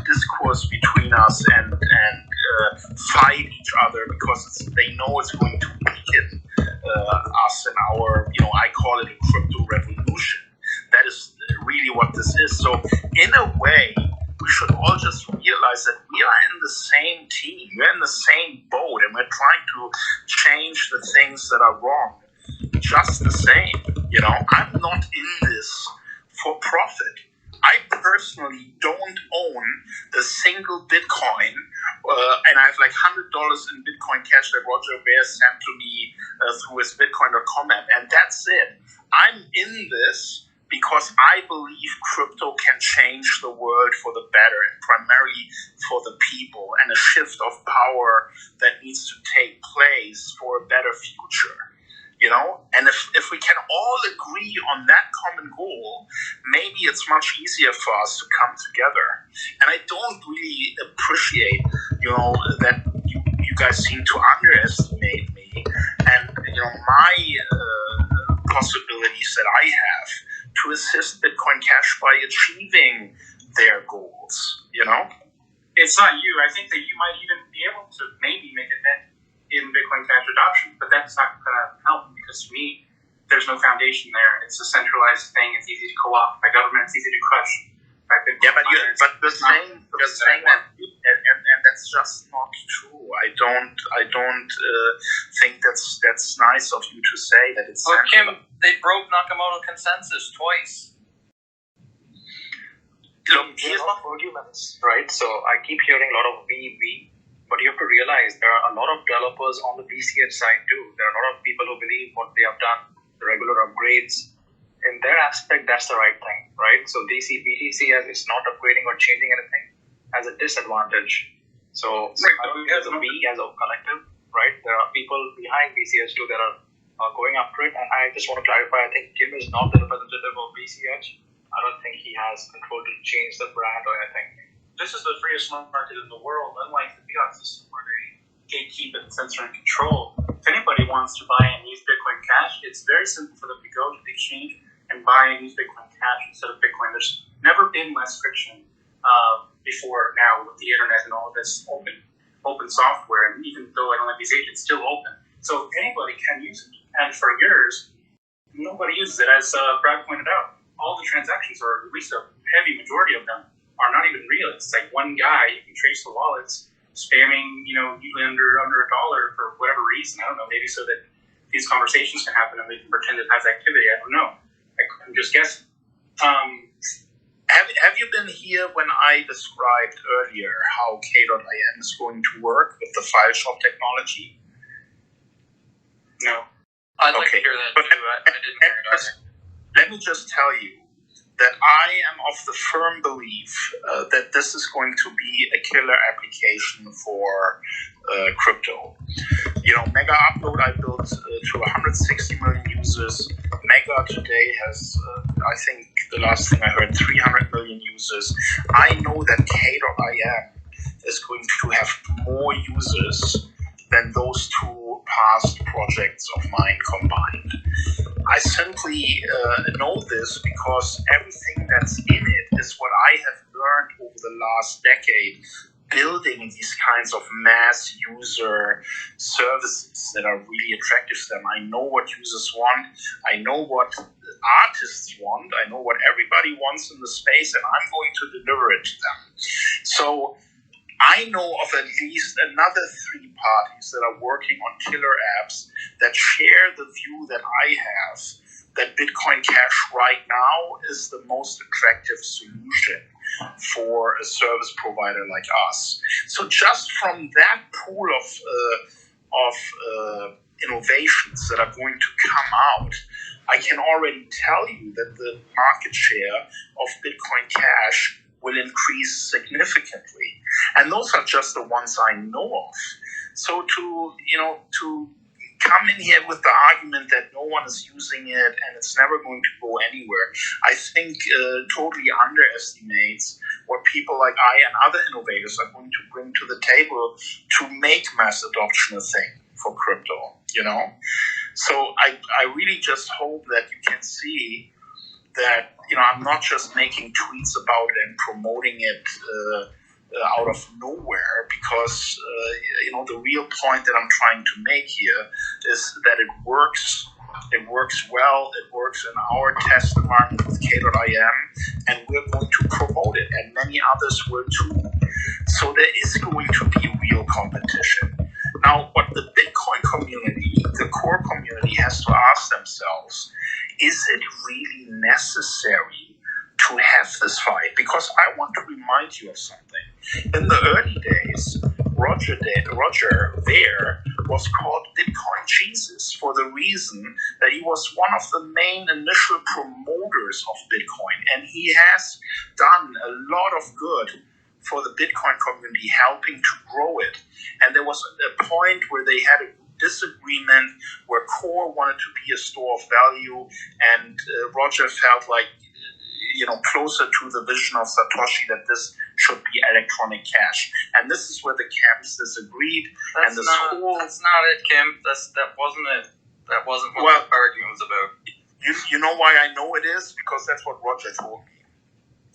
discourse between us and fight each other because they know it's going to weaken us in our, I call it a crypto revolution. That is really what this is. So in a way, we should all just realize that we are in the same team. We're in the same boat, and we're trying to change the things that are wrong just the same. I'm not in this for profit. I personally don't own a single Bitcoin, and I have like $100 in Bitcoin Cash that Roger Ver sent to me through his Bitcoin.com app, and that's it. I'm in this because I believe crypto can change the world for the better, and primarily for the people, and a shift of power that needs to take place for a better future. And if we can all agree on that common goal, maybe it's much easier for us to come together. And I don't really appreciate, that you guys seem to underestimate me and, my possibilities that I have to assist Bitcoin Cash by achieving their goals, It's not you. I think that you might even be able to maybe make a dent in Bitcoin Cash adoption, but that's not going to help because to me, there's no foundation there. It's a centralized thing. It's easy to co-opt by government. It's easy to crush. Yeah, but you're saying that, and that's just not true. I don't think that's nice of you to say that it's. Well, Kim, they broke Nakamoto consensus twice. Look, here's not arguments, right? So I keep hearing a lot of we, but you have to realize there are a lot of developers on the BCH side too. There are a lot of people who believe what they have done, the regular upgrades. In their aspect, that's the right thing, right? So they see BTC as it's not upgrading or changing anything as a disadvantage. So I don't think as a we as a collective, right? There are people behind BCH too that are going after it. And I just want to clarify, I think Kim is not the representative of BCH. I don't think he has control to change the brand or anything. This is the freest market in the world, unlike the fiat system where they gatekeep and censor and control. If anybody wants to buy and use Bitcoin Cash, it's very simple for them to go to the exchange and buy and use Bitcoin Cash instead of Bitcoin. There's never been less friction before now with the internet and all of this open software. And even though I don't like these agents, it's still open. So anybody can use it. And for years, nobody uses it. As Brad pointed out, all the transactions, or at least a heavy majority of them, are not even real. It's like one guy, you can trace the wallets, spamming, usually under $1 for whatever reason. I don't know, maybe so that these conversations can happen and they can pretend it has activity. I don't know. I'm just guessing. Have you been here when I described earlier how k.im is going to work with the file shop technology? No. I'd like to hear that too. I didn't hear it either. Let me just tell you that I am of the firm belief that this is going to be a killer application for crypto. Mega Upload I built to 160 million users. Mega today has, I think, the last thing I heard, 300 million users. I know that k.im is going to have more users than those two past projects of mine combined. I simply know this because everything that's in it is what I have learned over the last decade, building these kinds of mass user services that are really attractive to them. I know what users want. I know what artists want. I know what everybody wants in the space, and I'm going to deliver it to them. So I know of at least another 3 parties that are working on killer apps that share the view that I have, that Bitcoin Cash right now is the most attractive solution for a service provider like us. So just from that pool of innovations that are going to come out, I can already tell you that the market share of Bitcoin Cash will increase significantly. And those are just the ones I know of. So to come in here with the argument that no one is using it and it's never going to go anywhere, I think totally underestimates what people like I and other innovators are going to bring to the table to make mass adoption a thing for crypto, So I really just hope that you can see that, I'm not just making tweets about it and promoting it out of nowhere, because, the real point that I'm trying to make here is that it works. It works well. It works in our test environment with k.im, and we're going to promote it, and many others will too. So there is going to be real competition. Now, what the Bitcoin community, the core community, has to ask themselves, is it really necessary to have this fight? Because I want to remind you of something. In the early days, Roger Ver was called Bitcoin Jesus for the reason that he was one of the main initial promoters of Bitcoin, and he has done a lot of good for the Bitcoin community, helping to grow it. And there was a point where they had a disagreement where Core wanted to be a store of value, and Roger felt like, closer to the vision of Satoshi that this should be electronic cash. And this is where the camps disagreed. That's not it, Kim. That wasn't it. That wasn't what the argument was about. You know why I know it is? Because that's what Roger told me.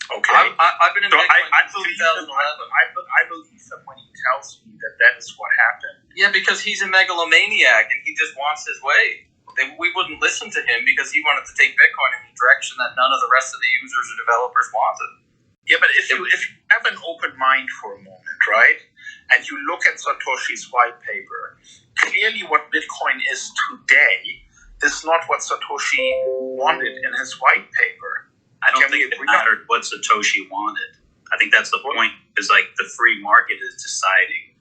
Okay. I've been in Bitcoin since 2011. I believe him when he tells me that is what happened. Yeah, because he's a megalomaniac and he just wants his way. We wouldn't listen to him because he wanted to take Bitcoin in the direction that none of the rest of the users or developers wanted. Yeah, but if you have an open mind for a moment, right, and you look at Satoshi's white paper, clearly what Bitcoin is today is not what Satoshi wanted in his white paper. I don't think it mattered what Satoshi wanted. I think that's the point, is like the free market is deciding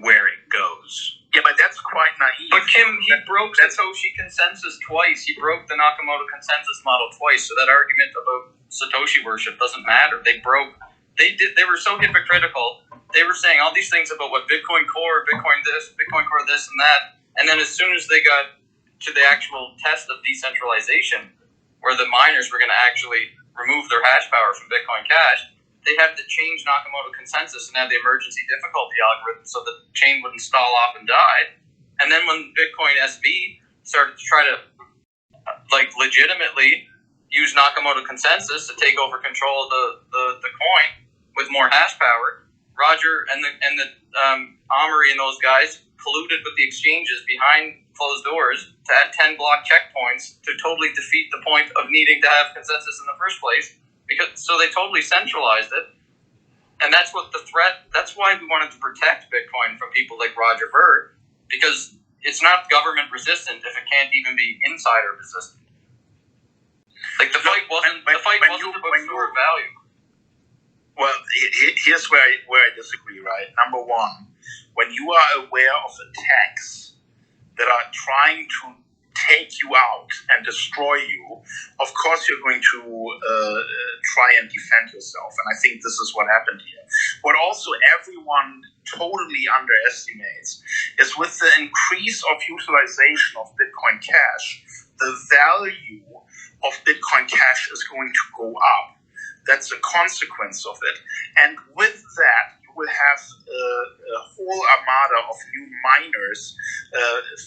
where it goes. Yeah, but that's quite naive. But Kim, he broke Satoshi consensus twice. He broke the Nakamoto consensus model twice. So that argument about Satoshi worship doesn't matter. They were so hypocritical. They were saying all these things about what Bitcoin Core, Bitcoin this, Bitcoin Core this and that. And then as soon as they got to the actual test of decentralization, where the miners were going to actually remove their hash power from Bitcoin Cash, they had to change Nakamoto consensus and add the emergency difficulty algorithm so the chain wouldn't stall off and die. And then when Bitcoin SV started to try to legitimately use Nakamoto consensus to take over control of the coin with more hash power, Roger and the Amory and those guys colluded with the exchanges behind closed doors to add 10 block checkpoints to totally defeat the point of needing to have consensus in the first place. So they totally centralized it, and that's why we wanted to protect Bitcoin from people like Roger Ver, because it's not government resistant if it can't even be insider resistant. Like the fight wasn't about store value. Well, here's where I disagree. Right, number one, when you are aware of attacks that are trying to take you out and destroy you, of course you're going to try and defend yourself. And I think this is what happened here. What also everyone totally underestimates is with the increase of utilization of Bitcoin Cash, the value of Bitcoin Cash is going to go up. That's a consequence of it. And with that, you will have a whole armada of new miners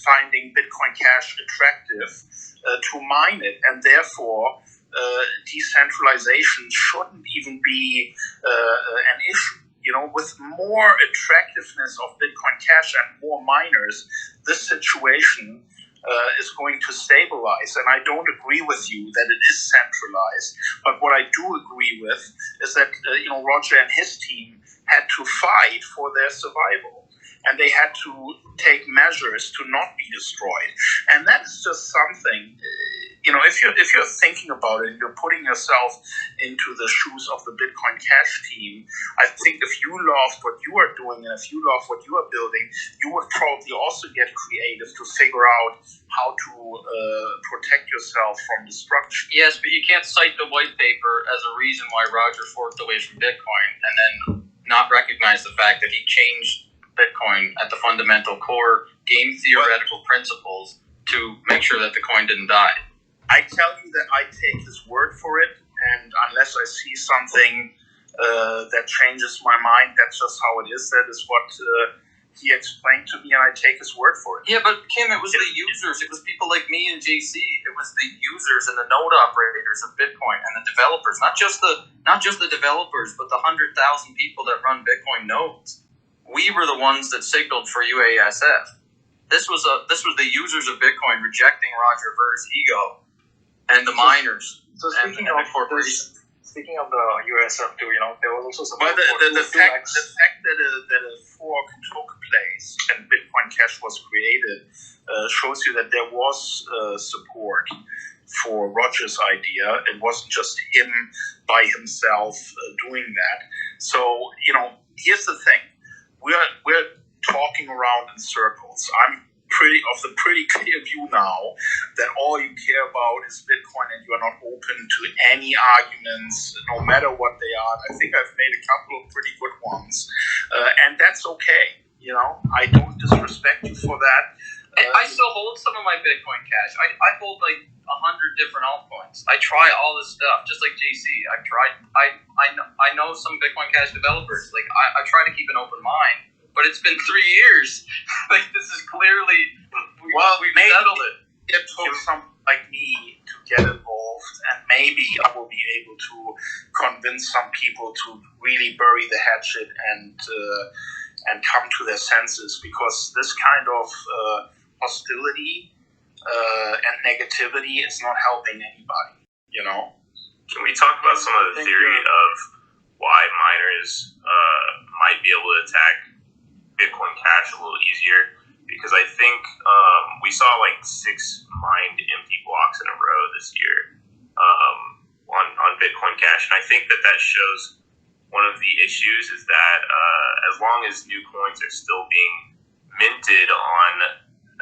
finding Bitcoin Cash attractive to mine it. And therefore, decentralization shouldn't even be an issue. With more attractiveness of Bitcoin Cash and more miners, this situation is going to stabilize. And I don't agree with you that it is centralized. But what I do agree with is that Roger and his team had to fight for their survival. And they had to take measures to not be destroyed. And that is just something, if you're thinking about it and you're putting yourself into the shoes of the Bitcoin Cash team, I think if you loved what you are doing and if you love what you are building, you would probably also get creative to figure out how to protect yourself from destruction. Yes, but you can't cite the white paper as a reason why Roger forked away from Bitcoin and then not recognize the fact that he changed Bitcoin at the fundamental core game theoretical principles to make sure that the coin didn't die. I tell you that I take his word for it, and unless I see something that changes my mind, that's just how it is. That is what he explained to me, and I take his word for it. Yeah, but Kim, it was the users. It was people like me and JC. It was the users and the node operators of Bitcoin and the developers. Not just the developers, but the 100,000 people that run Bitcoin nodes. We were the ones that signaled for UASF. This was the users of Bitcoin rejecting Roger Ver's ego and the miners. So speaking of the USF too, there was also some. Well, the fact that a fork took place and Bitcoin Cash was created shows you that there was support for Roger's idea. It wasn't just him by himself doing that. So here's the thing: we're talking around in circles. I'm of the pretty clear view now that all you care about is Bitcoin and you are not open to any arguments, no matter what they are. I think I've made a couple of pretty good ones. And that's okay. I don't disrespect you for that. I still hold some of my Bitcoin Cash. I hold like 100 different altcoins. I try all this stuff, just like JC. I've tried. I know some Bitcoin Cash developers. Like I try to keep an open mind. But it's been 3 years. Like, this is clearly, we've settled it. It took someone like me to get involved, and maybe I will be able to convince some people to really bury the hatchet and come to their senses, because this kind of hostility and negativity is not helping anybody, Can we talk about some of the theory of why miners might be able to attack Bitcoin Cash a little easier? Because I think we saw like 6 mined empty blocks in a row this year on Bitcoin Cash, and I think that shows one of the issues is that as long as new coins are still being minted on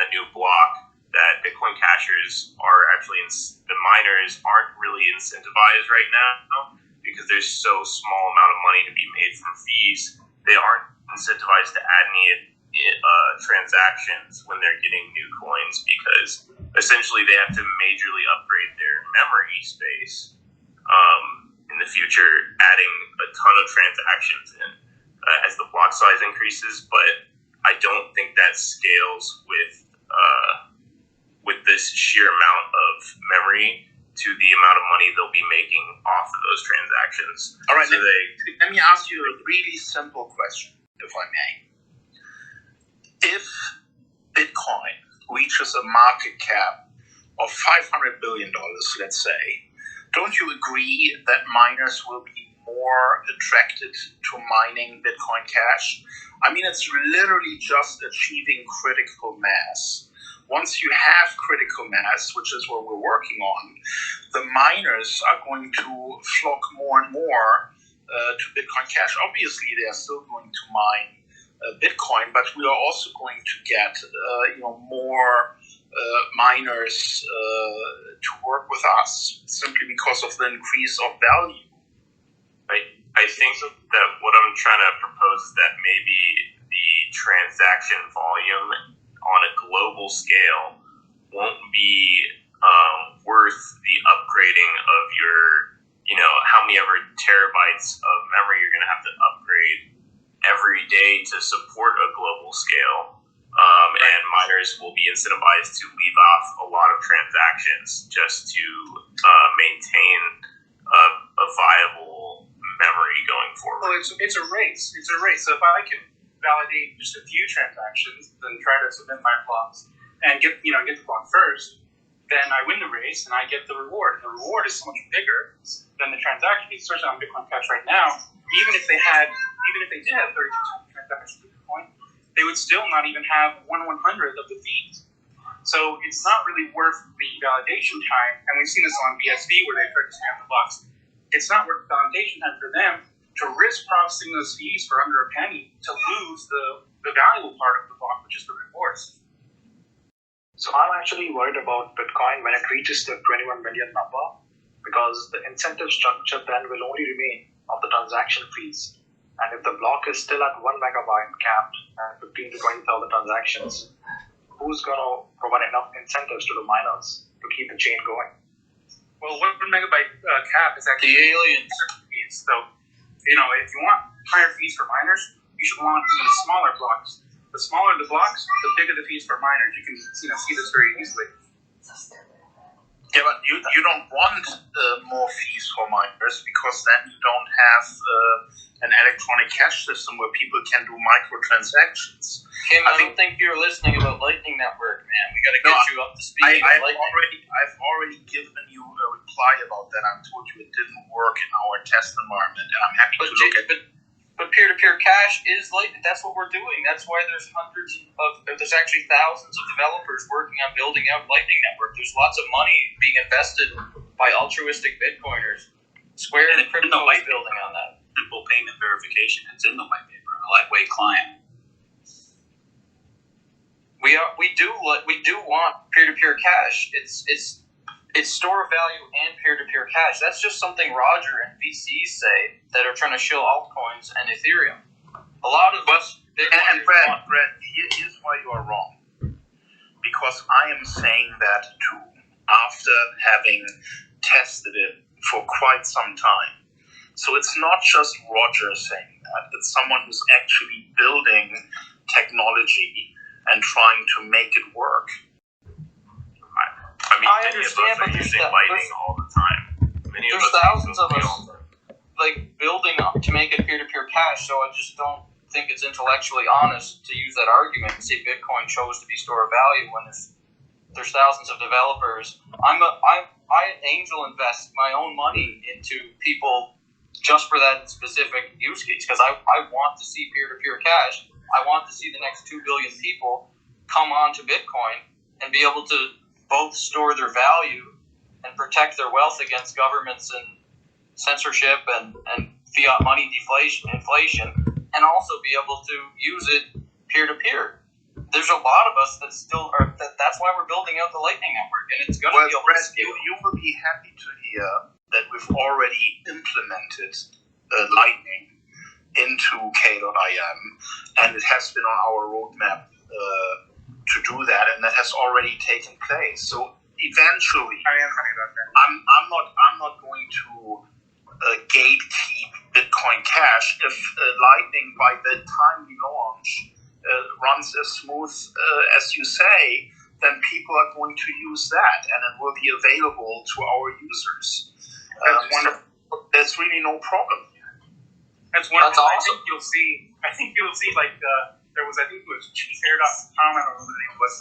a new block, that Bitcoin cashers are actually the miners aren't really incentivized right now because there's so small amount of money to be made from fees. They aren't incentivized to add any transactions when they're getting new coins, because essentially they have to majorly upgrade their memory space in the future, adding a ton of transactions in as the block size increases. But I don't think that scales with this sheer amount of memory to the amount of money they'll be making off of those transactions. All right, so let me ask you a really simple question, if I may. If Bitcoin reaches a market cap of $500 billion, let's say, don't you agree that miners will be more attracted to mining Bitcoin Cash? I mean, it's literally just achieving critical mass. Once you have critical mass, which is what we're working on, the miners are going to flock more and more to Bitcoin Cash. Obviously, they are still going to mine Bitcoin, but we are also going to get more miners to work with us simply because of the increase of value. I think that what I'm trying to propose is that maybe the transaction volume on a global scale won't be worth the upgrading of your, how many ever terabytes of memory you're going to have to upgrade every day to support a global scale. And miners will be incentivized to leave off a lot of transactions just to maintain a viable memory going forward. Well, it's a race. It's a race. So if I can validate just a few transactions, then try to submit my blocks and get the block first, then I win the race and I get the reward. The reward is so much bigger than the transaction fees, especially on Bitcoin Cash right now. Even if they did have 32 transactions at Bitcoin, they would still not even have 1/100th of the fees. So it's not really worth the validation time. And we've seen this on BSV where they tried to scam the blocks. It's not worth the validation time for them to risk processing those fees for under a penny to lose the valuable part of the block, which is the rewards. So I'm actually worried about Bitcoin when it reaches the 21 million number, because the incentive structure then will only remain of the transaction fees. And if the block is still at 1 megabyte capped and 15 to 20,000 transactions, who's going to provide enough incentives to the miners to keep the chain going? Well, 1 megabyte cap is actually the aliens fees. So, if you want higher fees for miners, you should want even smaller blocks. The smaller the blocks, the bigger the fees for miners. You can see this very easily. Yeah, but you don't want more fees for miners, because then you don't have an electronic cash system where people can do microtransactions. Kim, I don't think you're listening about Lightning Network, man. We got to get you up to speed. I've already given you a reply about that. I told you it didn't work in our test environment, and I'm happy to look at it. But peer-to-peer cash is Lightning. That's what we're doing. That's why there's there's actually thousands of developers working on building out Lightning Network. There's lots of money being invested by altruistic Bitcoiners. Square and Crypto is building on that. Simple payment verification. It's in the white paper. A lightweight client. We do want peer-to-peer cash. It's store of value and peer-to-peer cash. That's just something Roger and VCs say that are trying to shill altcoins and Ethereum. A lot of us... And Brad, here's why you are wrong. Because I am saying that too, after having tested it for quite some time. So it's not just Roger saying that. It's someone who's actually building technology and trying to make it work. I understand, but there's Lightning all the time. There's thousands of us building up to make it peer-to-peer cash, so I just don't think it's intellectually honest to use that argument and say Bitcoin chose to be store of value when there's thousands of developers. I angel invest my own money into people just for that specific use case, because I want to see peer-to-peer cash. I want to see the next 2 billion people come onto Bitcoin and be able to both store their value and protect their wealth against governments and censorship and fiat money inflation, and also be able to use it peer-to-peer. There's a lot of us that still are. That's why we're building out the Lightning Network, and it's going to be able to scale. You will be happy to hear that we've already implemented Lightning into k.im, and it has been on our roadmap to do that, and that has already taken place. So eventually, I'm not going to gatekeep Bitcoin Cash. If Lightning, by the time we launch, runs as smooth as you say, then people are going to use that, and it will be available to our users. There's really no problem here. That's wonderful. That's awesome. I think you'll see there was, I think it was Cheater.com, I don't know what the name was,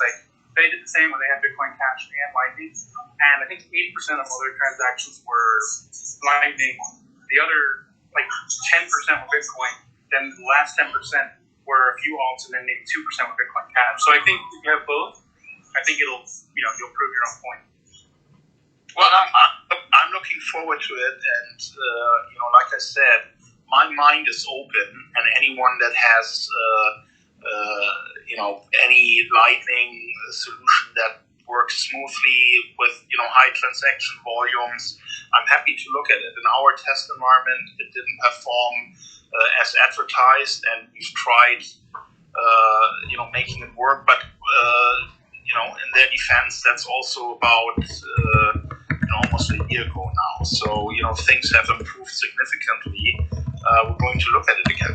they did the same when they had Bitcoin Cash and Lightning, and I think 80% of all their transactions were Lightning. The other, 10% were Bitcoin, then the last 10% were a few alts, and then maybe 2% were Bitcoin Cash. So I think if you have both, I think you'll prove your own point. Well, I'm looking forward to it, and like I said, my mind is open, and anyone that has any Lightning solution that works smoothly with high transaction volumes, I'm happy to look at it. In our test environment, it didn't perform as advertised, and we've tried making it work, but in their defense, that's also about almost a year ago now. So, things have improved significantly. We're going to look at it again.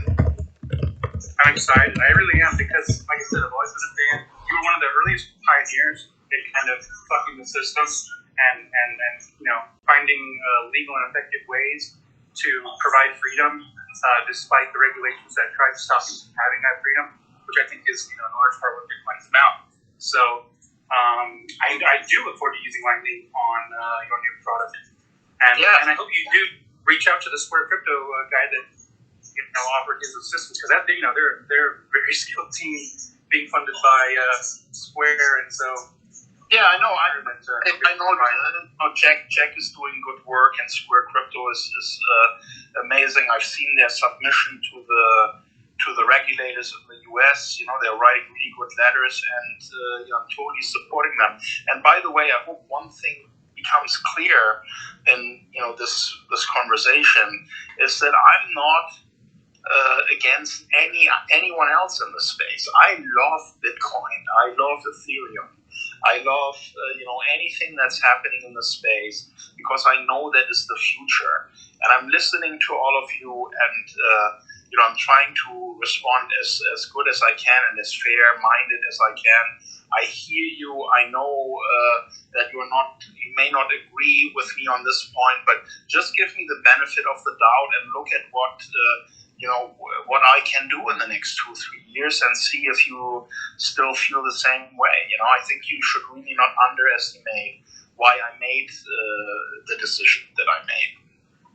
I'm excited. I really am because, like I said, I've always been a fan. You were one of the earliest pioneers in kind of fucking the system and finding legal and effective ways to provide freedom despite the regulations that try to stop you from having that freedom, which I think is in large part what Bitcoin is about. So I do look forward to using Lightning on your new product, and I hope you do reach out to the Square Crypto guy that offered his assistance, because that they're a very skilled team being funded by Square, and so. Yeah, I know. I know. Jack is doing good work, and Square Crypto is amazing. I've seen their submission to the regulators in the U.S. They're writing really good letters, and I'm totally supporting them. And by the way, I hope one thing becomes clear in this conversation is that I'm not against anyone else in the space. I love Bitcoin. I love Ethereum. I love anything that's happening in the space because I know that is the future. And I'm listening to all of you, and I'm trying to respond as good as I can and as fair-minded as I can. I hear you. I know that you may not agree with me on this point, but just give me the benefit of the doubt and look at what I can do in the next 2-3 years and see if you still feel the same way. I think you should really not underestimate why I made the decision that I made.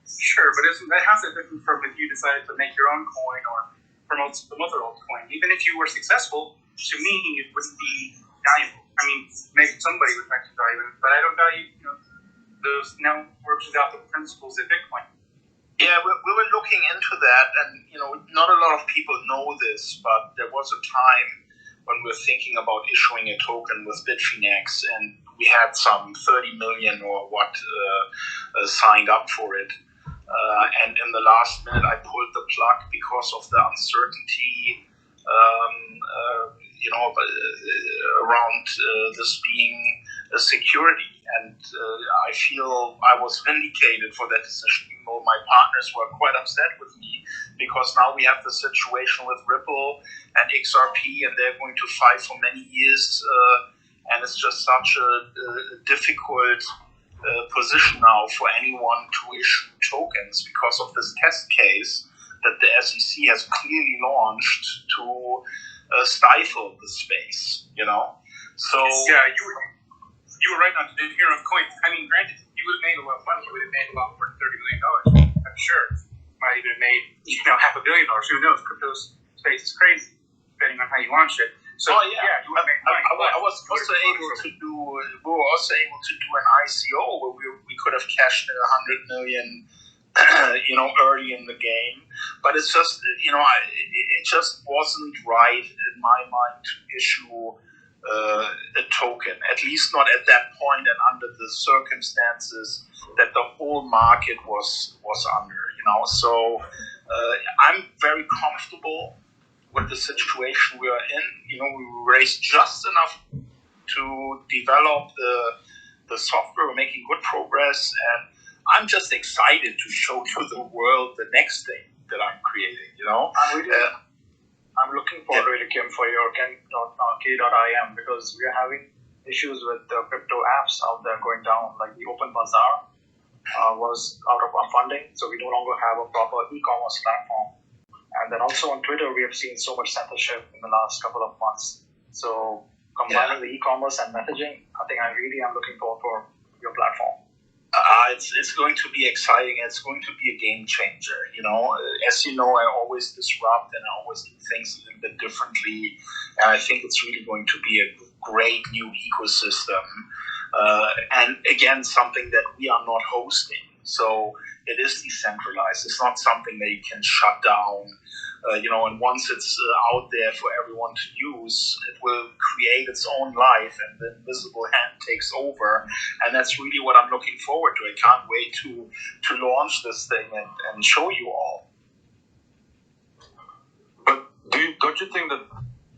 Sure, but how's it different from if you decided to make your own coin or promote some other altcoin? Even if you were successful, to me, it wouldn't be valuable. I mean, maybe somebody would actually value it, but I don't value those networks without the principles of Bitcoin. Yeah, we were looking into that, and not a lot of people know this, but there was a time when we were thinking about issuing a token with Bitfinex, and we had some 30 million or what signed up for it. And in the last minute, I pulled the plug because of the uncertainty, around this being a security. And I feel I was vindicated for that decision, even though my partners were quite upset with me, because now we have the situation with Ripple and XRP, and they're going to fight for many years. And it's just such a difficult position now for anyone to issue tokens because of this test case that the SEC has clearly launched to stifle the space, So yeah, you were right on the Ethereum coin. I mean, granted, you would have made a lot of money. You would have made a lot more than $30 million. I'm sure. Might even have made $500 million. Who knows? Crypto space is crazy, depending on how you launch it. So you would have made money. I was also able to do. We were also able to do an ICO where we could have cashed in $100 million, early in the game. But it's just, it just wasn't right in my mind to issue a token, at least not at that point and under the circumstances that the whole market was under. So I'm very comfortable with the situation we are in. We raised just enough to develop the software. We're making good progress, and I'm just excited to show to the world the next thing that I'm creating. I'm looking forward really, Kim, for your k.im, because we are having issues with the crypto apps out there going down. Like the Open Bazaar was out of our funding, so we no longer have a proper e-commerce platform. And then also on Twitter, we have seen so much censorship in the last couple of months. So combining the e-commerce and messaging, I think I really am looking forward for your platform. It's going to be exciting. It's going to be a game changer. As you know, I always disrupt and I always do things a little bit differently. And I think it's really going to be a great new ecosystem. And again, something that we are not hosting. So it is decentralized. It's not something that you can shut down. And once it's out there for everyone to use, it will create its own life, and the invisible hand takes over. And that's really what I'm looking forward to. I can't wait to launch this thing and show you all. But don't you think that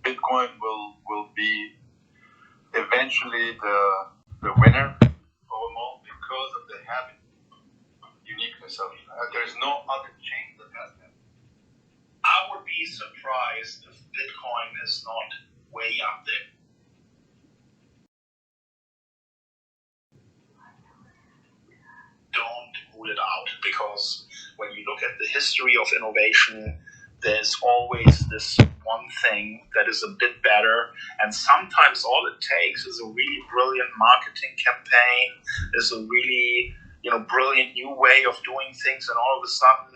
Bitcoin will be eventually the winner of them all because of the having uniqueness of there's no other chain that has that. I would be surprised if Bitcoin is not way up there. Don't rule it out, because when you look at the history of innovation, there's always this one thing that is a bit better, and sometimes all it takes is a really brilliant marketing campaign, is a really brilliant new way of doing things, and all of a sudden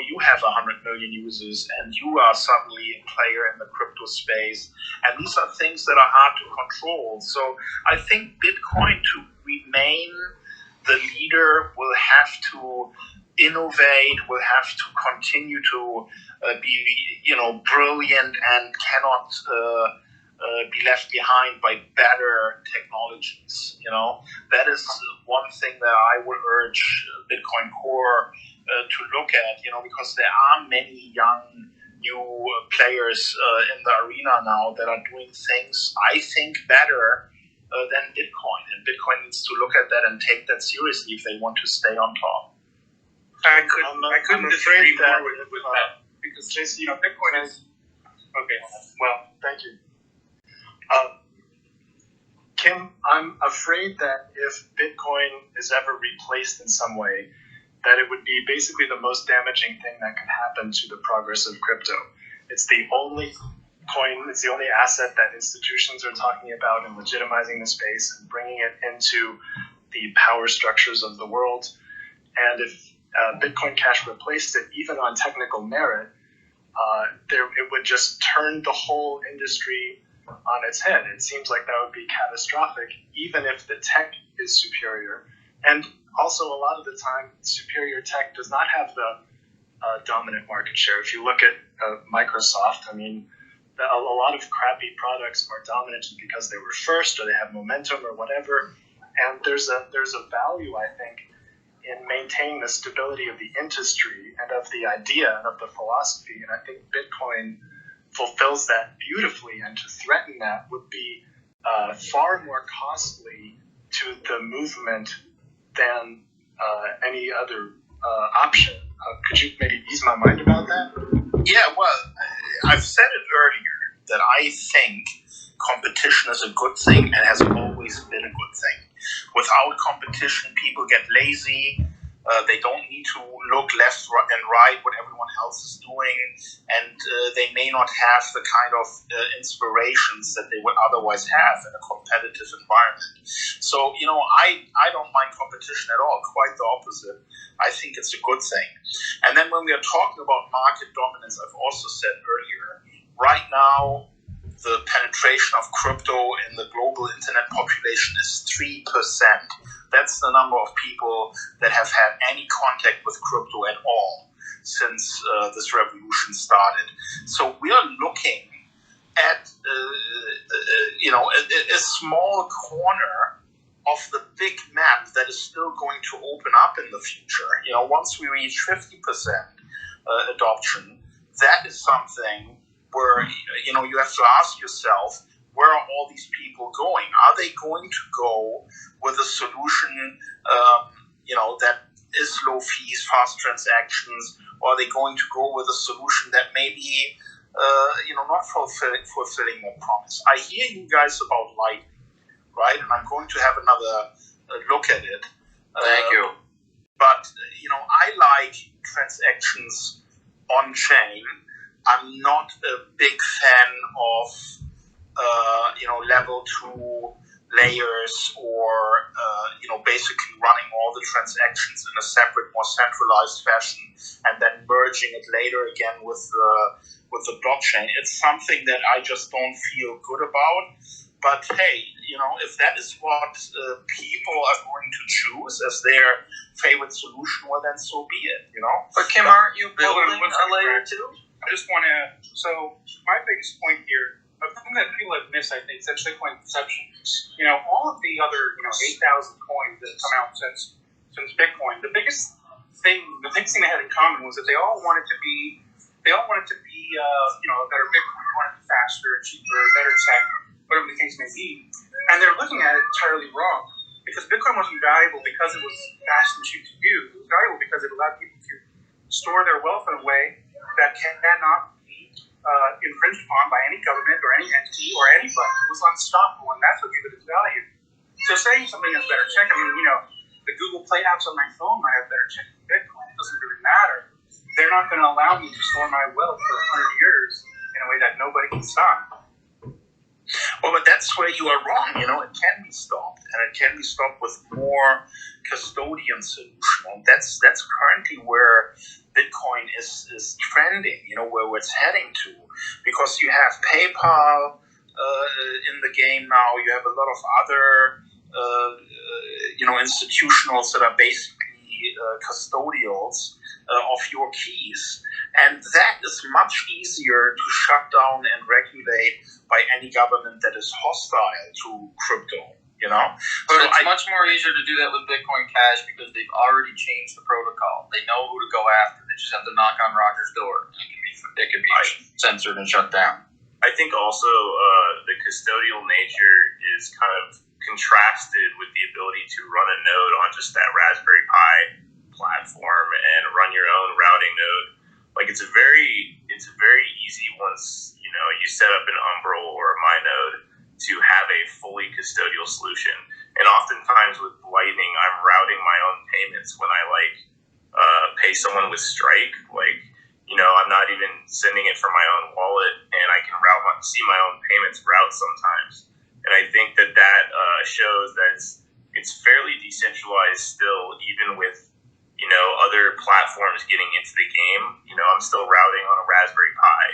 you have 100 million users and you are suddenly a player in the crypto space, and these are things that are hard to control. So I think Bitcoin, to remain the leader, will have to innovate, will have to continue to be brilliant, and cannot be left behind by better technologies. That is one thing that I would urge Bitcoin Core to look at, because there are many young new players in the arena now that are doing things, I think, better than Bitcoin. And Bitcoin needs to look at that and take that seriously if they want to stay on top. I couldn't disagree more with that, because Bitcoin is okay. Well, thank you. Kim, I'm afraid that if Bitcoin is ever replaced in some way, that it would be basically the most damaging thing that could happen to the progress of crypto. It's the only coin, it's the only asset that institutions are talking about and legitimizing the space and bringing it into the power structures of the world. And if Bitcoin Cash replaced it, even on technical merit, it would just turn the whole industry on its head. It seems like that would be catastrophic, even if the tech is superior. And also, a lot of the time, superior tech does not have the dominant market share. If you look at Microsoft, I mean, a lot of crappy products are dominant because they were first, or they have momentum, or whatever. And there's a value, I think, in maintaining the stability of the industry and of the idea and of the philosophy. And I think Bitcoin fulfills that beautifully, and to threaten that would be far more costly to the movement than any other option. Could you maybe ease my mind about that? Yeah, well, I've said it earlier that I think competition is a good thing and has always been a good thing. Without competition, people get lazy. They don't need to look left and right what everyone else is doing, and they may not have the kind of inspirations that they would otherwise have in a competitive environment. So, I don't mind competition at all, quite the opposite. I think it's a good thing. And then when we are talking about market dominance, I've also said earlier, right now, the penetration of crypto in the global internet population is 3%. That's the number of people that have had any contact with crypto at all since this revolution started. So we are looking at a small corner of the big map that is still going to open up in the future. Once we reach 50% adoption, that is something where you have to ask yourself, where are all these people going? Are they going to go with a solution that is low fees, fast transactions, or are they going to go with a solution that may be not fulfilling their promise? I hear you guys about Lightning, right? And I'm going to have another look at it. Thank you. But I like transactions on chain. I'm not a big fan of level 2 layers, or basically running all the transactions in a separate, more centralized fashion, and then merging it later again with the blockchain. It's something that I just don't feel good about. But hey, if that is what people are going to choose as their favorite solution, well, then so be it. But Kim, aren't you building a layer 2? I just want to. So my biggest point here, a thing that people have missed, I think, is that Bitcoin conception. All of the other 8,000 coins that have come out since Bitcoin, the biggest thing they had in common was that they all wanted to be a better Bitcoin. They wanted it faster, cheaper, better tech, whatever the case may be. And they're looking at it entirely wrong. If because Bitcoin wasn't valuable because it was fast and cheap to use. It was valuable because it allowed people to store their wealth in a way that cannot be infringed upon by any government or any entity or anybody. It was unstoppable, and that's what gave it its value. So saying something has better check, the Google Play apps on my phone might have better check than Bitcoin. It doesn't really matter. They're not going to allow me to store my wealth for 100 years in a way that nobody can stop. Well, but that's where you are wrong. It can be stopped, and it can be stopped with more custodian solution. And that's currently where Bitcoin is trending. Where it's heading to, because you have PayPal in the game now. You have a lot of other institutionals that are basically custodials of your keys, and that is much easier to shut down and regulate by any government that is hostile to crypto, But it's much more easier to do that with Bitcoin Cash because they've already changed the protocol. They know who to go after. They just have to knock on Roger's door, and it can be censored and shut down. I think also the custodial nature is kind of contrasted with the ability to run a node on just that Raspberry Pi platform and run your own routing node. Like it's a very easy once you set up an Umbrel or a MyNode to have a fully custodial solution. And oftentimes with Lightning, I'm routing my own payments when I pay someone with Strike. I'm not even sending it from my own wallet, and I can see my own payments route sometimes. And I think that shows that it's fairly decentralized still, even with other platforms getting into the game. I'm still routing on a Raspberry Pi,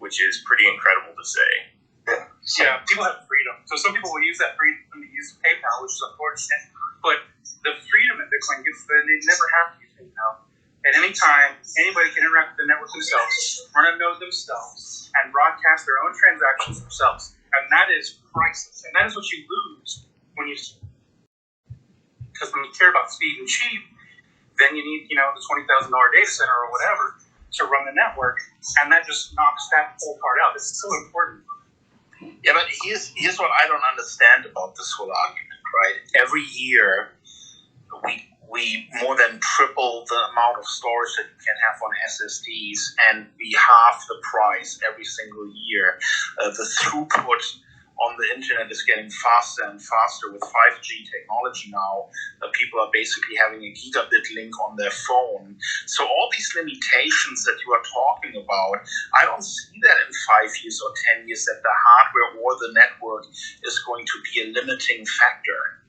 which is pretty incredible to say. Yeah, people have freedom. So some people will use that freedom to use PayPal, which is unfortunate. But the freedom that Bitcoin gives them, they never have to use PayPal. At any time, anybody can interact with the network themselves, run a node themselves, and broadcast their own transactions themselves. And that is priceless. And that is what you lose when you... Because when you care about speed and cheap, then you need, the $20,000 data center or whatever to run the network, and that just knocks that whole part out. It's so important. Yeah, but here's what I don't understand about this whole argument, right? Every year, we more than triple the amount of storage that you can have on SSDs, and we halve the price every single year. The throughput on the internet is getting faster and faster with 5G technology now. People are basically having a gigabit link on their phone. So all these limitations that you are talking about, I don't see that in 5 years or 10 years that the hardware or the network is going to be a limiting factor.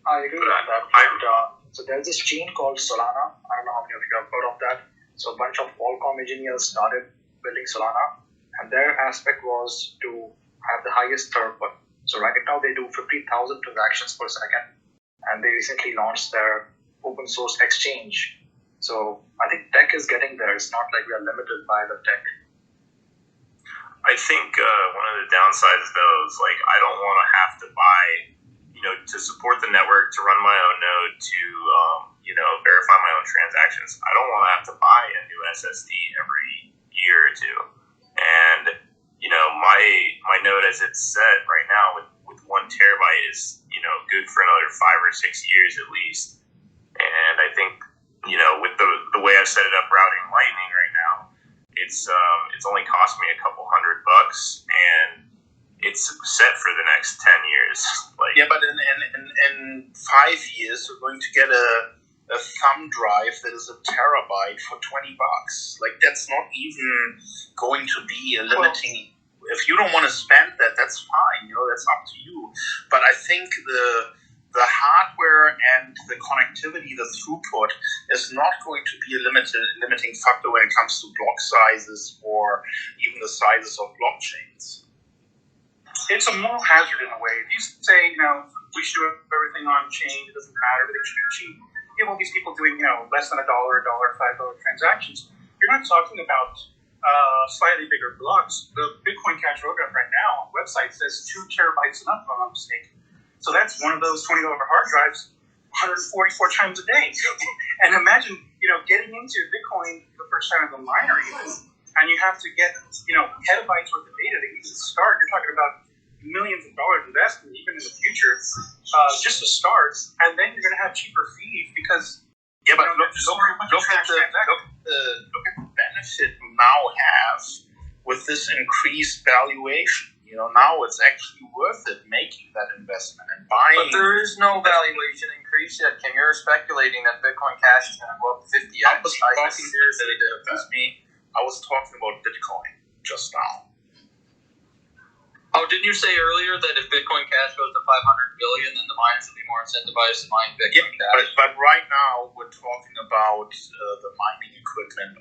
I agree on that. So there's this chain called Solana. I don't know how many of you have heard of that. So a bunch of Qualcomm engineers started building Solana, and their aspect was to have the highest throughput. So right now they do 50,000 transactions per second, and they recently launched their open source exchange. So I think tech is getting there. It's not like we are limited by the tech. I think one of the downsides though is I don't want to have to buy, to support the network, to run my own node, to verify my own transactions. I don't want to have to buy a new SSD every year or two. And my node as it's set right now with 1 terabyte is, good for another 5 or 6 years at least. And I think, with the way I've set it up routing Lightning right now, it's only cost me a couple $100, and it's set for the next 10 years. Yeah, but in 5 years, we're going to get a thumb drive that is a terabyte for $20. That's not even going to be a limiting. If you don't want to spend that, that's fine. That's up to you. But I think the hardware and the connectivity, the throughput, is not going to be a limiting factor when it comes to block sizes or even the sizes of blockchains. It's a moral hazard in a way. If you say, we should do everything on chain, it doesn't matter, but it should be cheap. You have all these people doing, less than $1, $5 transactions. You're not talking about slightly bigger blocks. The Bitcoin Cash roadmap right now on the website says 2 terabytes enough, if I'm not mistaken. So that's one of those $20 hard drives 144 times a day. And imagine, getting into Bitcoin the first time as a miner even, and you have to get, petabytes worth of data to even start. You're talking about millions of dollars investment even in the future just to start, and then you're going to have cheaper fees because. Yeah, but look at the benefit you now have with this increased valuation. Now it's actually worth it making that investment and buying. But there is no valuation increase yet, Kim. You're speculating that Bitcoin Cash is going to go up 50x. I was talking about Bitcoin just now. Oh, didn't you say earlier that if Bitcoin Cash goes to 500 billion, then the miners will be more incentivized to mine Bitcoin Cash? But right now we're talking about the mining equipment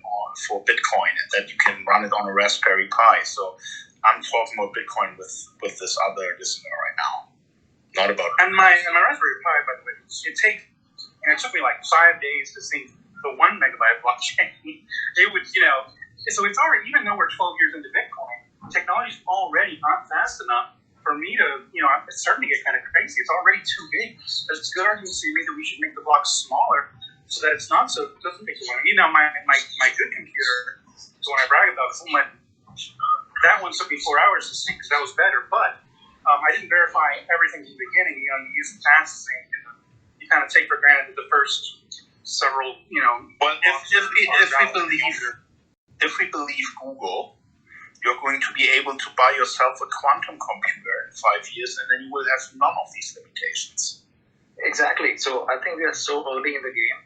for Bitcoin, and that you can run it on a Raspberry Pi. So I'm talking about Bitcoin with this other listener right now, not about. And my Raspberry Pi, by the way, it took me like 5 days to sync the 1 megabyte blockchain. It would, so it's already, even though we're 12 years into Bitcoin, technology's already not fast enough for me to, it's starting to get kind of crazy. It's already too big. There's good arguments to be made that we should make the blocks smaller so that it doesn't take so long. My good computer, the one I brag about, that one took me 4 hours to sync because that was better. But I didn't verify everything from the beginning. You use the fast sync, and you kind of take for granted the first several, Well, if we believe Google, you're going to be able to buy yourself a quantum computer in 5 years, and then you will have none of these limitations. Exactly. So I think we are so early in the game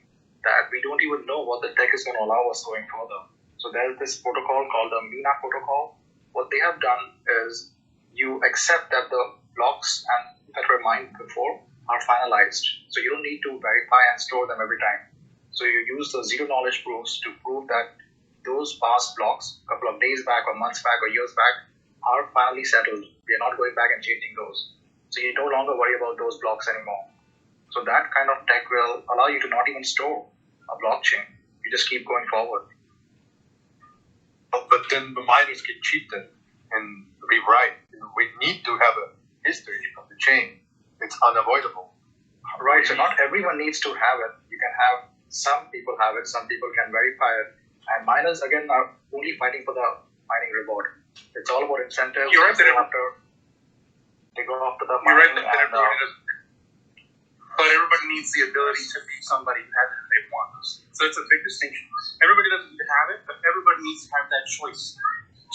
that we don't even know what the tech is going to allow us going further. So there's this protocol called the MENA protocol. What they have done is you accept that the blocks that were mined before are finalized. So you don't need to verify and store them every time. So you use the zero knowledge proofs to prove that those past blocks, a couple of days back or months back or years back, are finally settled. We are not going back and changing those. So you no longer worry about those blocks anymore. So that kind of tech will allow you to not even store a blockchain. You just keep going forward. But then the miners can cheat them and rewrite. We need to have a history of the chain. It's unavoidable. Right, so not everyone needs to have it. You can have, some people have it, some people can verify it. And miners, again, are only fighting for the mining reward. It's all about incentives. You're right that they go after the mining. You're right that everybody doesn't. But everybody needs the ability to be somebody who has it if they want. So it's a big distinction. Everybody doesn't need to have it, but everybody needs to have that choice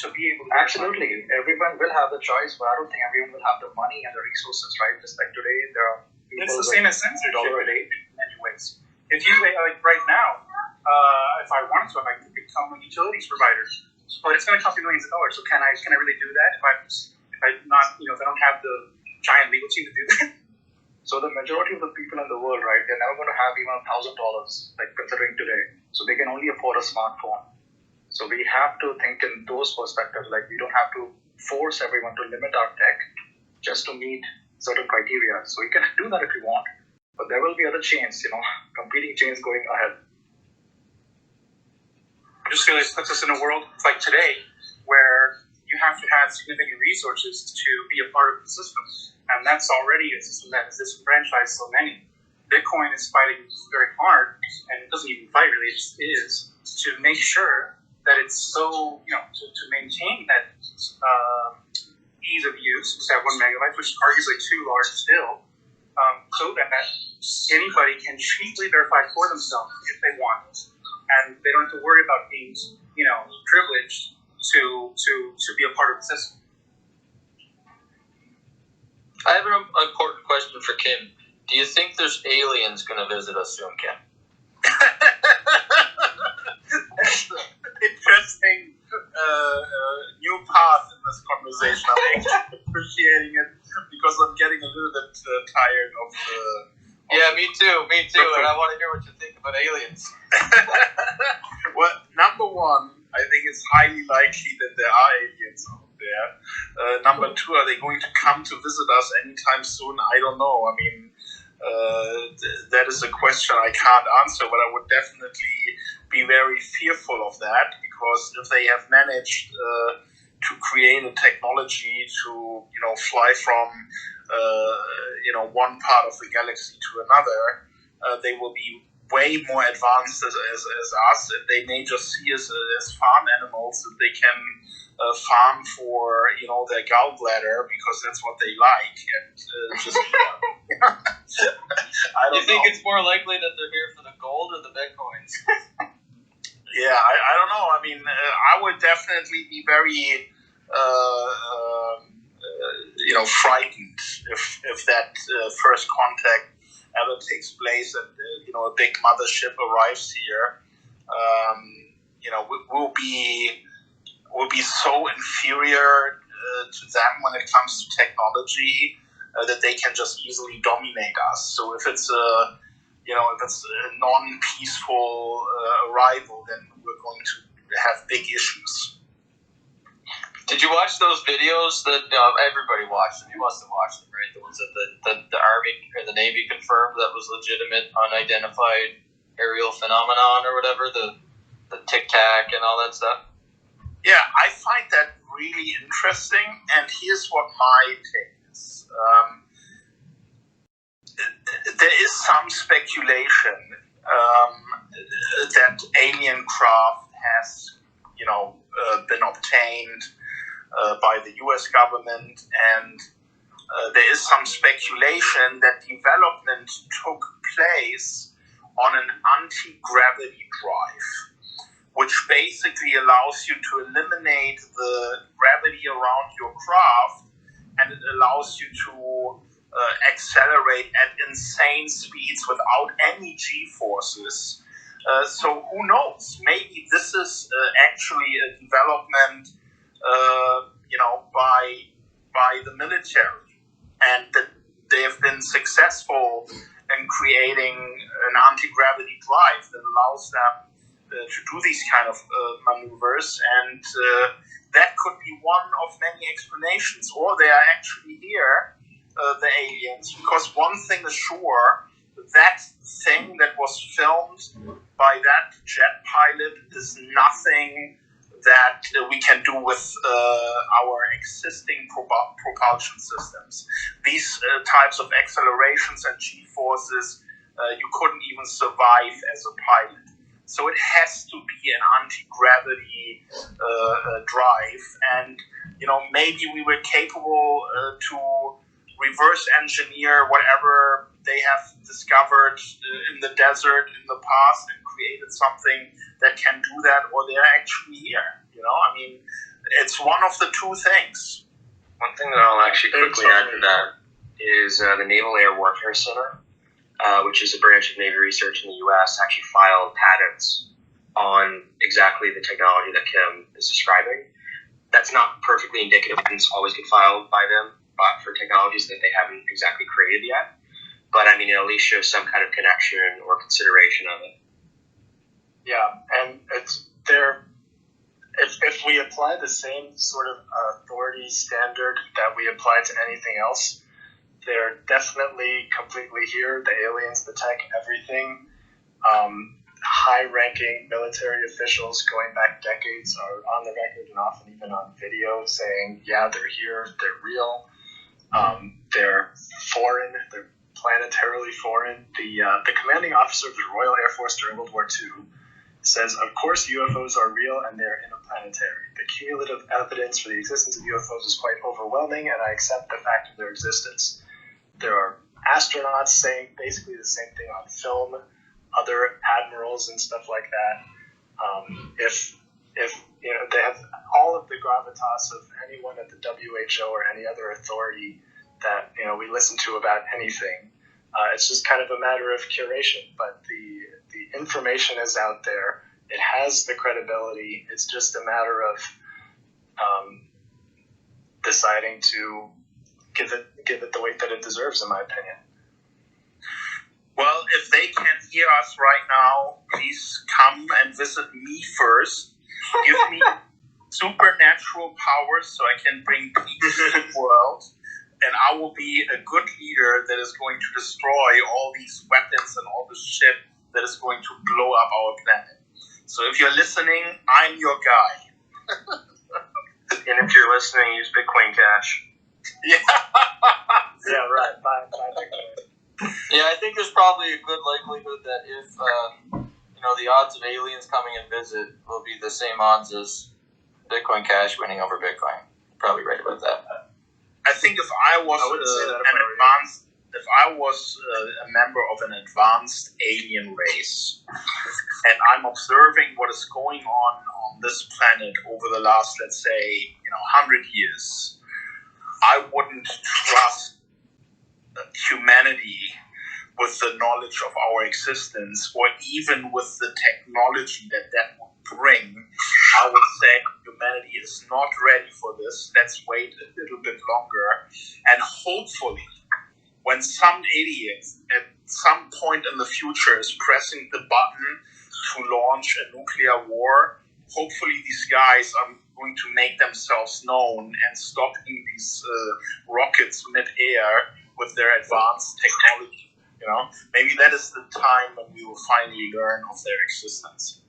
to be able to. Absolutely. Everyone will have the choice, but I don't think everyone will have the money and the resources, right? Just like today, there are people. It's the same as censorship in many ways. If you, like right now, if I wanted to, I could become a utilities provider, but it's going to cost me millions of dollars. So can I really do that if I don't have the giant legal team to do that? So the majority of the people in the world, right, they're never going to have even $1,000, like considering today. So they can only afford a smartphone. So we have to think in those perspectives. Like we don't have to force everyone to limit our tech just to meet certain criteria. So you can do that if you want, but there will be other chains, competing chains going ahead. I just feel like it puts us in a world like today where you have to have significant resources to be a part of the system. And that's already a system that has disenfranchised so many. Bitcoin is fighting very hard, and it doesn't even fight really, it just is, to make sure that it's so, to maintain that ease of use, to have 1 megabyte, which is arguably too large still, so that anybody can cheaply verify for themselves if they want. And they don't have to worry about being, privileged to be a part of the system. I have an important question for Kim. Do you think there's aliens going to visit us soon, Kim? Interesting new path in this conversation. I'm actually appreciating it because I'm getting a little bit tired of yeah, me too, and I want to hear what you think about aliens. Well, number one, I think it's highly likely that there are aliens out there. Number two, are they going to come to visit us anytime soon? I don't know. I mean, that is a question I can't answer, but I would definitely be very fearful of that, because if they have managed to create a technology to fly from one part of the galaxy to another, they will be way more advanced as us, and they may just see us as farm animals that they can farm for, their gallbladder because that's what they like, and just. I don't You think know. it's more likely that they're here for the gold or the bitcoins? Yeah, I don't know. I mean, I would definitely be very, frightened if that first contact ever takes place and a big mothership arrives here. We'll be so inferior to them when it comes to technology that they can just easily dominate us. So if it's a non-peaceful arrival, then we're going to have big issues. Did you watch those videos that everybody watched them? You must have watched them, right? The ones that the Army or the Navy confirmed that was legitimate, unidentified aerial phenomenon or whatever, the tic-tac and all that stuff? Yeah, I find that really interesting, and here's what my take is. There is some speculation that alien craft has, been obtained by the U.S. government, and there is some speculation that development took place on an anti-gravity drive, which basically allows you to eliminate the gravity around your craft, and it allows you to accelerate at insane speeds without any G-forces. So who knows? Maybe this is actually a development, by the military, and that they have been successful in creating an anti-gravity drive that allows them to do these kind of maneuvers, and that could be one of many explanations. Or they are actually here, the aliens, because one thing is sure, that thing that was filmed by that jet pilot is nothing that we can do with our existing propulsion systems. These types of accelerations and G-forces, you couldn't even survive as a pilot. So it has to be an anti-gravity drive, and maybe we were capable to reverse engineer whatever they have discovered in the desert in the past and created something that can do that, or they're actually here. I mean, it's one of the two things. One thing that I'll actually quickly add to that is the Naval Air Warfare Center, which is a branch of Navy research in the U.S., actually filed patents on exactly the technology that Kim is describing. That's not perfectly indicative. Patents always get filed by them for technologies that they haven't exactly created yet. But I mean, it at least shows some kind of connection or consideration of it. Yeah, and it's there. If we apply the same sort of authority standard that we apply to anything else, they're definitely completely here. The aliens, the tech, everything. High-ranking military officials going back decades are on the record and often even on video saying, yeah, they're here, they're real. They're foreign, they're planetarily foreign. The commanding officer of the Royal Air Force during World War II says, of course UFOs are real and they're interplanetary. The cumulative evidence for the existence of UFOs is quite overwhelming, and I accept the fact of their existence. There are astronauts saying basically the same thing on film, other admirals and stuff like that. If they have all of the gravitas of anyone at the WHO or any other authority that we listen to about anything, it's just kind of a matter of curation. But the information is out there. It has the credibility. It's just a matter of deciding to give it the weight that it deserves, in my opinion. Well, if they can hear us right now, please come and visit me first. Give me supernatural powers so I can bring peace to the world. And I will be a good leader that is going to destroy all these weapons and all this shit that is going to blow up our planet. So if you're listening, I'm your guy. And if you're listening, use Bitcoin Cash. Yeah. Yeah, right. Bye Bitcoin. Yeah, I think there's probably a good likelihood that if the odds of aliens coming and visit will be the same odds as Bitcoin Cash winning over Bitcoin. You're probably right about that. I think if I was a member of an advanced alien race, and I'm observing what is going on this planet over the last, let's say, 100 years, I wouldn't trust humanity with the knowledge of our existence, or even with the technology that would bring. I would say humanity is not ready for this. Let's wait a little bit longer, and hopefully, when some idiot at some point in the future is pressing the button to launch a nuclear war, hopefully these guys are going to make themselves known and stopping these rockets mid-air with their advanced technology. Maybe that is the time when we will finally learn of their existence.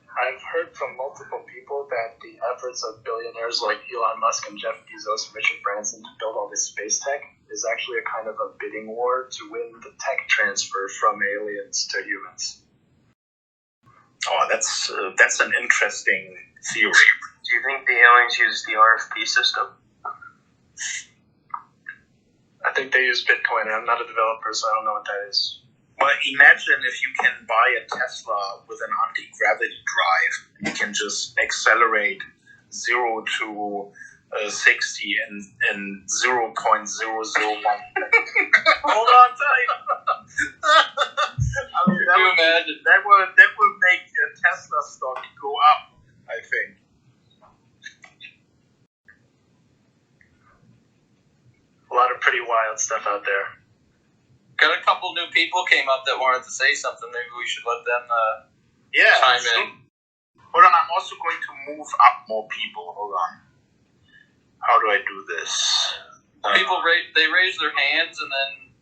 I've heard from multiple people that the efforts of billionaires like Elon Musk and Jeff Bezos and Richard Branson to build all this space tech is actually a kind of a bidding war to win the tech transfer from aliens to humans. Oh, that's an interesting theory. Do you think the aliens use the RFP system? I think they use Bitcoin, and I'm not a developer, so I don't know what that is. Well, imagine if you can buy a Tesla with an anti-gravity drive. You can just accelerate 0 to 60 in 0.001. Hold on tight. That would make a Tesla stock go up, I think. A lot of pretty wild stuff out there. Got a couple new people came up that wanted to say something. Maybe we should let them chime in. Hold on, I'm also going to move up more people. Hold on. How do I do this? People they raise their hands, and then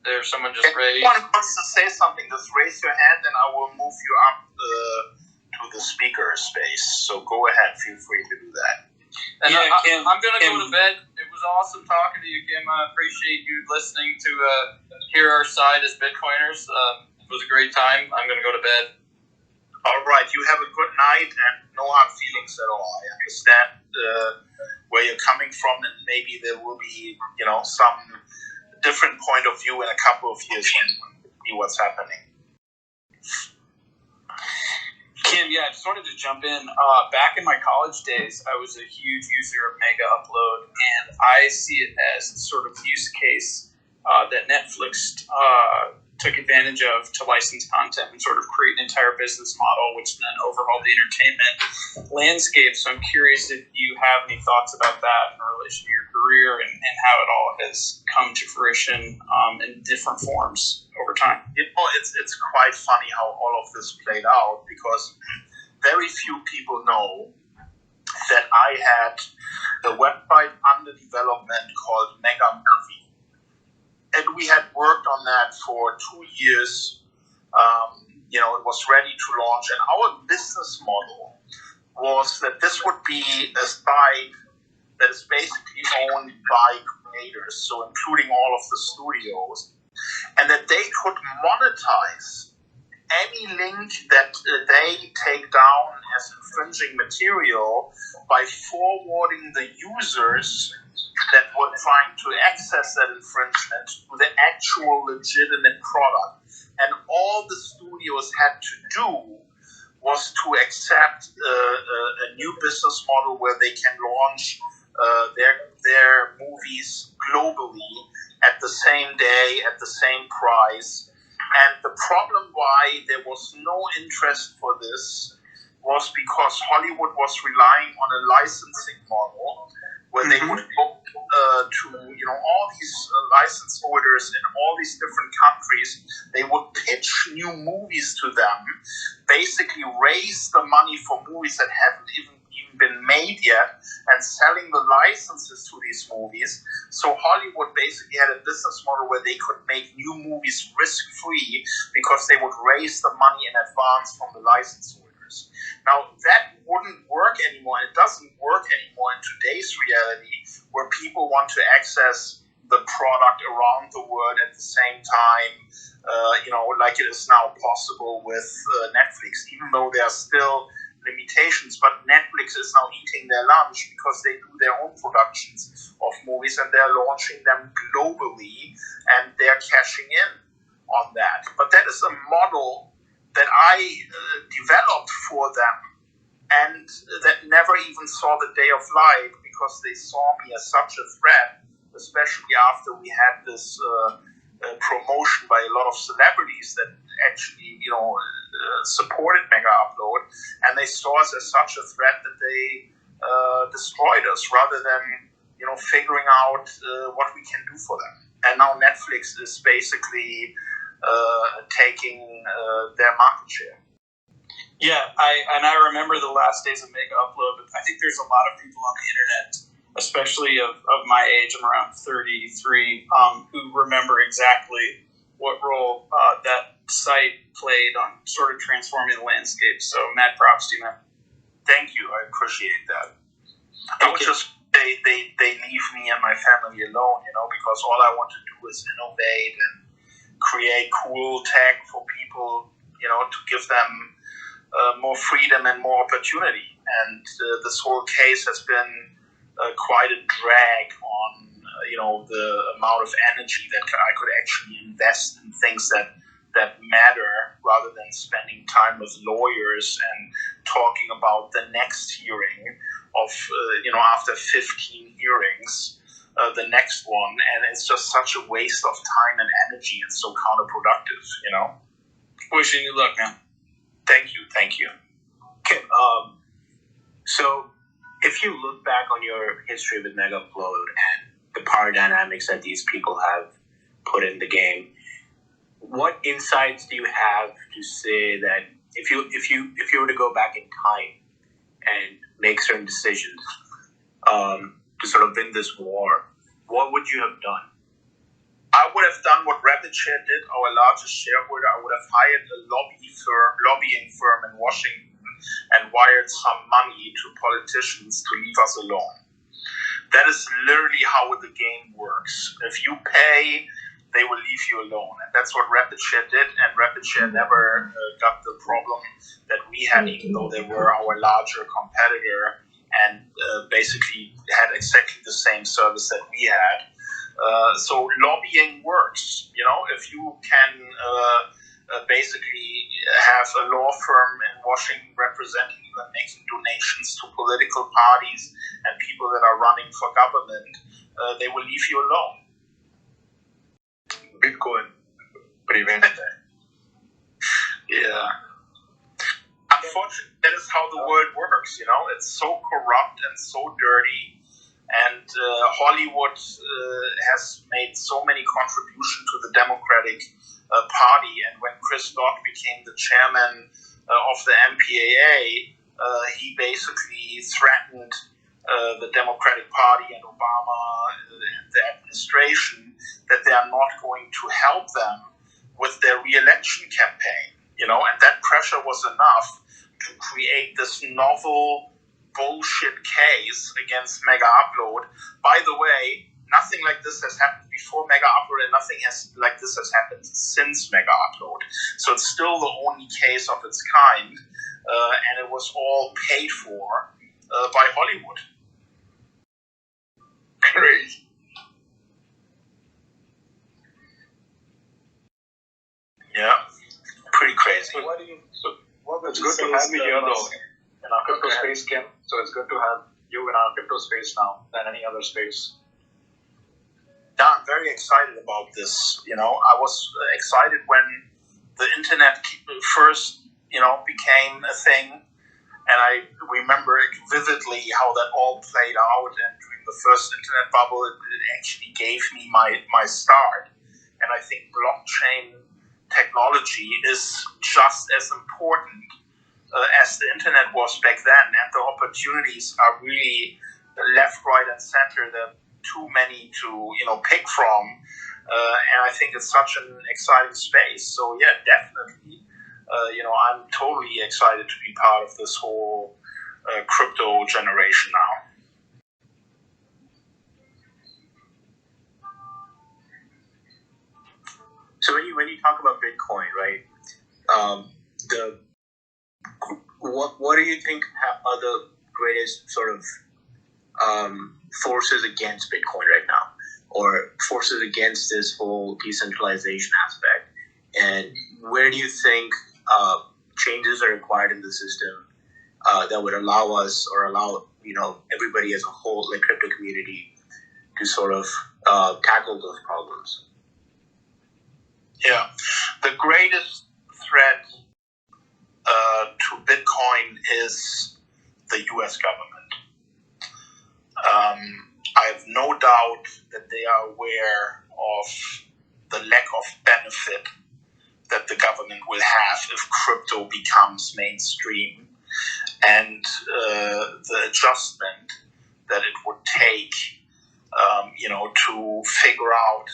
there's someone just raised. If anyone wants to say something, just raise your hand, and I will move you up to the speaker space. So go ahead, feel free to do that. And Kim, I'm going to go to bed. It was awesome talking to you, Kim. I appreciate you listening to hear our side as Bitcoiners. It was a great time. I'm going to go to bed. All right. You have a good night and no hard feelings at all. I understand where you're coming from, and maybe there will be, some different point of view in a couple of years when we see what's happening. Kim, I just wanted to jump in. Back in my college days, I was a huge user of Mega Upload, and I see it as the sort of use case that Netflix took advantage of to license content and sort of create an entire business model, which then overhauled the entertainment landscape. So I'm curious if you have any thoughts about that in relation to your career and how it all has come to fruition in different forms over time. It's quite funny how all of this played out, because very few people know that I had a website under development called Mega Movie. And we had worked on that for 2 years. It was ready to launch. And our business model was that this would be a site that is basically owned by creators, so including all of the studios, and that they could monetize any link that they take down as infringing material by forwarding the users that were trying to access that infringement to the actual legitimate product. And all the studios had to do was to accept a new business model where they can launch their movies globally at the same day, at the same price. And the problem why there was no interest for this was because Hollywood was relying on a licensing model where they would go to all these license holders in all these different countries. They would pitch new movies to them, basically raise the money for movies that haven't even been made yet, and selling the licenses to these movies. So Hollywood basically had a business model where they could make new movies risk-free because they would raise the money in advance from the license holders. Now, that wouldn't work anymore. It doesn't work anymore in today's reality, where people want to access the product around the world at the same time, like it is now possible with Netflix, even though there are still limitations. But Netflix is now eating their lunch because they do their own productions of movies and they're launching them globally and they're cashing in on that. But that is a model that I developed for them and that never even saw the day of light because they saw me as such a threat, especially after we had this promotion by a lot of celebrities that actually, supported Mega Upload, and they saw us as such a threat that they destroyed us rather than, figuring out what we can do for them. And now Netflix is basically taking their market share. Yeah, I remember the last days of Mega Upload, but I think there's a lot of people on the internet, especially of my age, I'm around 33, who remember exactly what role that site played on sort of transforming the landscape. So, mad props to you, man. Thank you. I appreciate that. I would just say they leave me and my family alone, because all I want to do is innovate and create cool tech for people, to give them more freedom and more opportunity. And this whole case has been quite a drag on, the amount of energy that I could actually invest in things that matter rather than spending time with lawyers and talking about the next hearing of, after 15 hearings, the next one. And it's just such a waste of time and energy and so counterproductive, Wishing you luck, man. Thank you. Okay, so if you look back on your history with Mega Upload and the power dynamics that these people have put in the game, what insights do you have to say that if you were to go back in time and make certain decisions to sort of win this war, what would you have done? I would have done what RapidShare did, our largest shareholder. I would have hired a lobbying firm in Washington and wired some money to politicians to leave us alone. That is literally how the game works. If you pay, they will leave you alone. And that's what RapidShare did. And RapidShare never got the problem that we had, even though they were our larger competitor and basically had exactly the same service that we had. So lobbying works, if you can basically have a law firm in Washington representing you and making donations to political parties and people that are running for government, they will leave you alone. Bitcoin prevents that. Yeah. Unfortunately, that is how the world works, It's so corrupt and so dirty. And Hollywood has made so many contributions to the Democratic Party. And when Chris Dodd became the chairman of the MPAA, he basically threatened the Democratic Party and Obama and the administration that they are not going to help them with their re-election campaign. And that pressure was enough to create this novel bullshit case against Mega Upload. By the way, nothing like this has happened before Mega Upload, and nothing like this has happened since Mega Upload. So it's still the only case of its kind, and it was all paid for by Hollywood. Crazy. Yeah, pretty crazy. It's good to have you here, though, in our crypto space, Kim. So it's good to have you in our crypto space now than any other space. Yeah, I'm very excited about this. I was excited when the internet first, became a thing, and I remember vividly how that all played out. And during the first internet bubble, it actually gave me my start. And I think blockchain technology is just as important as the internet was back then, and the opportunities are really left, right, and center. There are too many to pick from, and I think it's such an exciting space. So yeah, definitely, I'm totally excited to be part of this whole crypto generation now. talk about Bitcoin, right? What do you think are the greatest sort of forces against Bitcoin right now, or forces against this whole decentralization aspect? And where do you think changes are required in the system that would allow us, or allow everybody as a whole, like crypto community, to sort of tackle those problems? Yeah, the greatest threat to Bitcoin is the U.S. government. I have no doubt that they are aware of the lack of benefit that the government will have if crypto becomes mainstream, and the adjustment that it would take, to figure out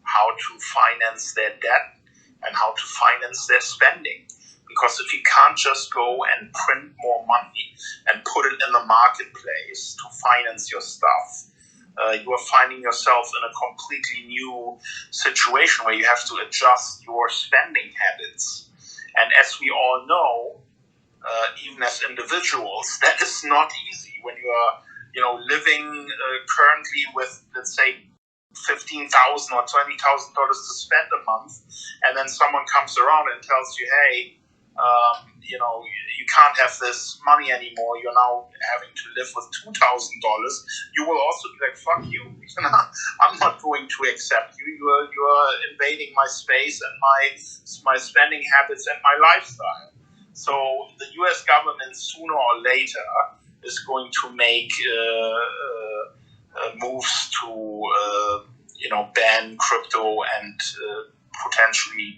how to finance their debt and how to finance their spending. Because if you can't just go and print more money and put it in the marketplace to finance your stuff, you are finding yourself in a completely new situation where you have to adjust your spending habits. And as we all know, even as individuals, that is not easy when you are, living currently with, let's say, $15,000 or $20,000 to spend a month, and then someone comes around and tells you, hey, you can't have this money anymore. You're now having to live with $2,000. You will also be like, fuck you. I'm not going to accept you. You are invading my space and my spending habits and my lifestyle. So the U.S. government sooner or later is going to make moves to ban crypto and potentially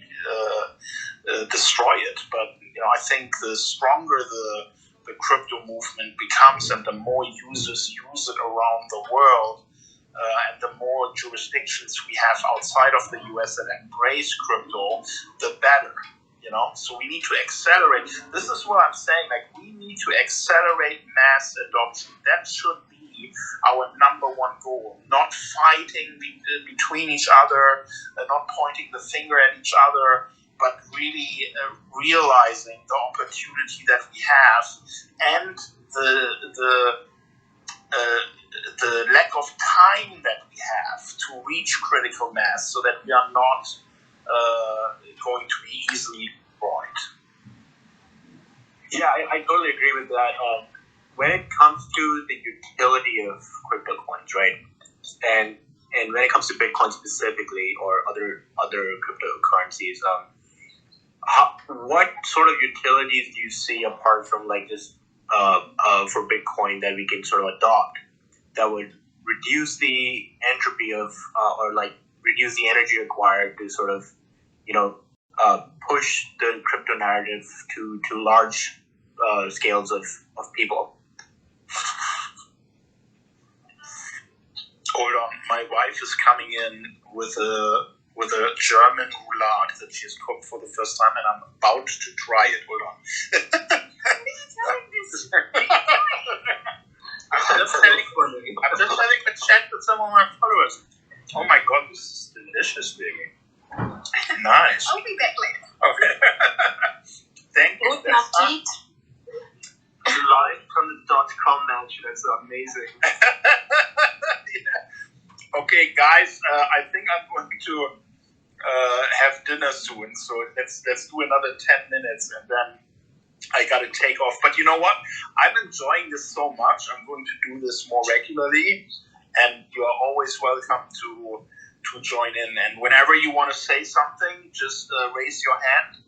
destroy it. But I think the stronger the crypto movement becomes, and the more users use it around the world, and the more jurisdictions we have outside of the US that embrace crypto, the better. So we need to accelerate. This is what I'm saying. Like, we need to accelerate mass adoption. That should be our number one goal. Not fighting between each other, not pointing the finger at each other, but really realizing the opportunity that we have, and the lack of time that we have to reach critical mass, so that we are not going to be easily destroyed. Yeah, I totally agree with that. When it comes to the utility of crypto coins, right, and when it comes to Bitcoin specifically, or other cryptocurrencies, what sort of utilities do you see apart from like this for Bitcoin that we can sort of adopt that would reduce the entropy of or like reduce the energy required to sort of push the crypto narrative to large scales of people? Hold on, my wife is coming in with a German roulade that she's cooked for the first time, and I'm about to try it. Hold on. I'm just having a chat with some of my followers. Oh my god, this is delicious, baby. Nice. I'll be back later. Okay. Thank you. Good appetit. Live from the Dotcom mansion. That's amazing. Yeah. Okay, guys, I think I'm going to have dinner soon, so let's do another 10 minutes, and then I got to take off. But you know what? I'm enjoying this so much. I'm going to do this more regularly, and you are always welcome to join in. And whenever you want to say something, just raise your hand,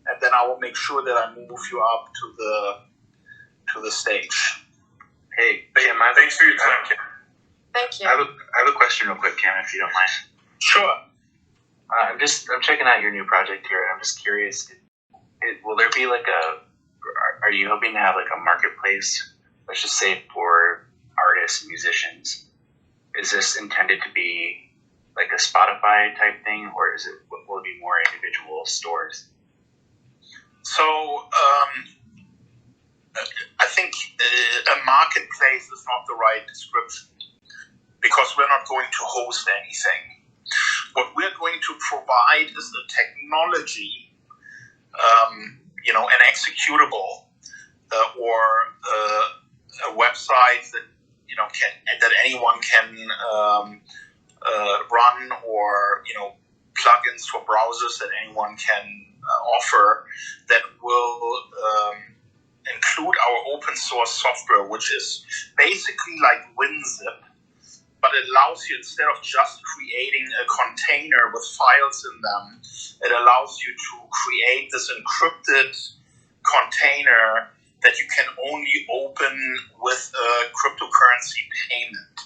and then I will make sure that I move you up to the stage. Hey, Kim, thanks for your time, Kim. Thank you. I have a question real quick, Kim, if you don't mind. Sure. I'm checking out your new project here, and I'm just curious, will there be like are you hoping to have like a marketplace, let's just say, for artists and musicians? Is this intended to be like a Spotify type thing, or will it be more individual stores? So, I think a marketplace is not the right description, because we're not going to host anything. What we're going to provide is the technology, an executable or a website that that anyone can run, or plugins for browsers that anyone can offer, that will include our open source software, which is basically like WinZip, but it allows you, instead of just creating a container with files in them, it allows you to create this encrypted container that you can only open with a cryptocurrency payment.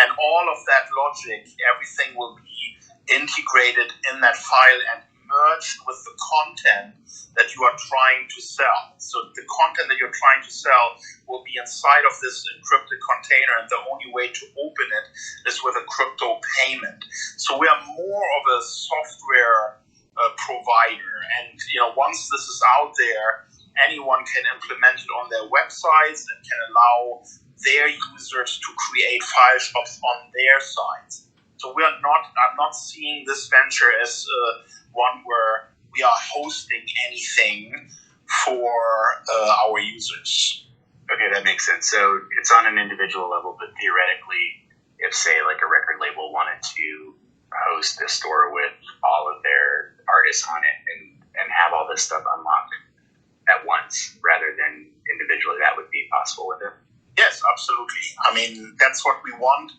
And all of that logic, everything will be integrated in that file and merged with the content that you are trying to sell. So the content that you're trying to sell will be inside of this encrypted container, and the only way to open it is with a crypto payment. So we are more of a software provider, and once this is out there, anyone can implement it on their websites and can allow their users to create file shops on their sites. So I'm not seeing this venture as one where we are hosting anything for our users. Okay, that makes sense. So it's on an individual level, but theoretically, if say like a record label wanted to host a store with all of their artists on it and have all this stuff unlocked at once rather than individually, that would be possible with it? Yes, absolutely. I mean, that's what we want.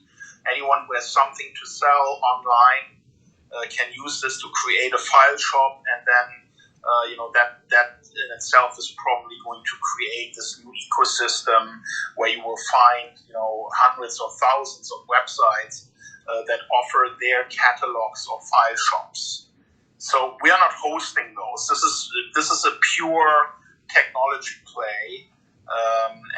Anyone who has something to sell online can use this to create a file shop, and then that in itself is probably going to create this new ecosystem where you will find hundreds or thousands of websites that offer their catalogs of file shops. So we are not hosting those. This is a pure technology play,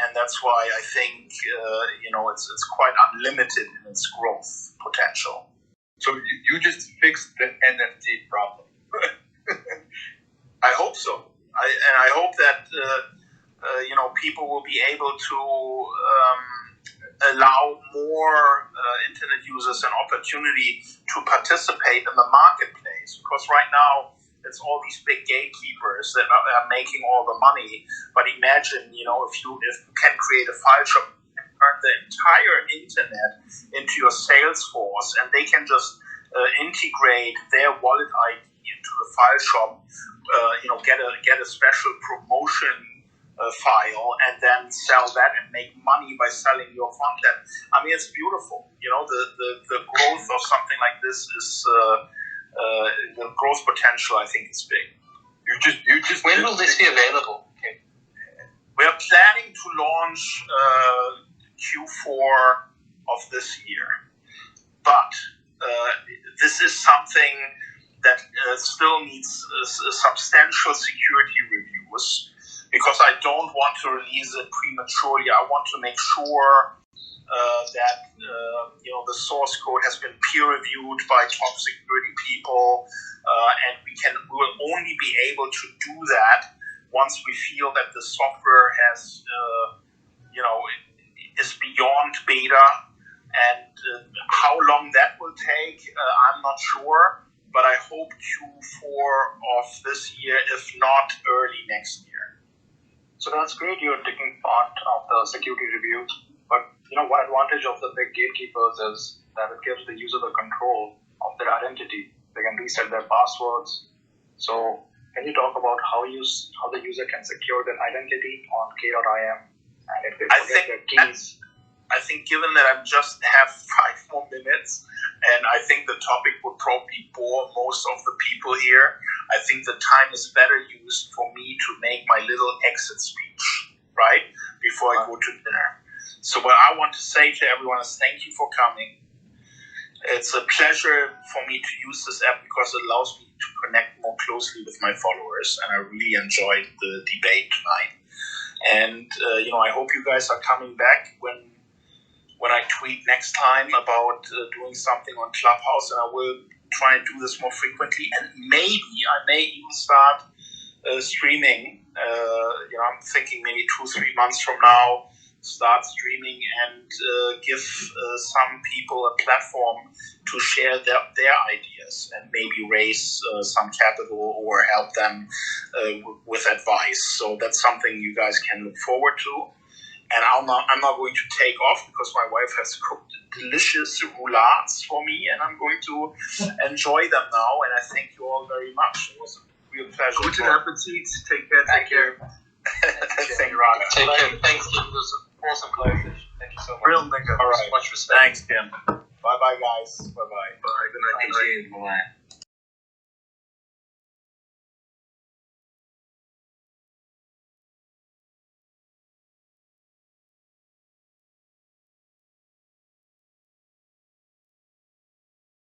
and that's why I think it's quite unlimited in its growth potential. So you just fixed the NFT problem. I hope so. I hope that people will be able to allow more internet users an opportunity to participate in the marketplace, because right now it's all these big gatekeepers that are making all the money. But imagine, if you can create a file shop and turn the entire internet into your sales force, and they can just integrate their wallet ID into the file shop, get a special promotion file, and then sell that and make money by selling your content. I mean, it's beautiful. The growth of something like this is the growth potential, I think, is big. You just. When will this be available? Okay. We are planning to launch Q4 of this year, but this is something that still needs substantial security reviews, because I don't want to release it prematurely. I want to make sure that the source code has been peer reviewed by top security people, and we will only be able to do that once we feel that the software has is beyond beta. And how long that will take, I'm not sure, but I hope Q4 of this year, if not early next year. So that's great, you're taking part of the security review, but one advantage of the big gatekeepers is that it gives the user the control of their identity. They can reset their passwords. So can you talk about how the user can secure their identity on k.im, and if they forget their keys? I think given that I just have 5 more minutes, and I think the topic would probably bore most of the people here, I think the time is better used for me to make my little exit speech, right, before I go to dinner. So what I want to say to everyone is thank you for coming. It's a pleasure for me to use this app because it allows me to connect more closely with my followers, and I really enjoyed the debate tonight. And, I hope you guys are coming back when I tweet next time about doing something on Clubhouse, and I will try and do this more frequently, and maybe I may even start streaming. I'm thinking maybe 2-3 months from now, start streaming and give some people a platform to share their ideas and maybe raise some capital or help them with advice. So that's something you guys can look forward to. And I'm not going to take off because my wife has cooked delicious roulades for me, and I'm going to enjoy them now. And I thank you all very much. It was a real pleasure. Guten Appetit. Take care. Thank you. Thank you, Ron. Take care. Thanks, Kim. It was awesome clarification. Thank you so much. Real nigga. All right. Much respect. Thanks, Kim. Bye-bye, guys. Bye-bye. Bye. Good night. Bye.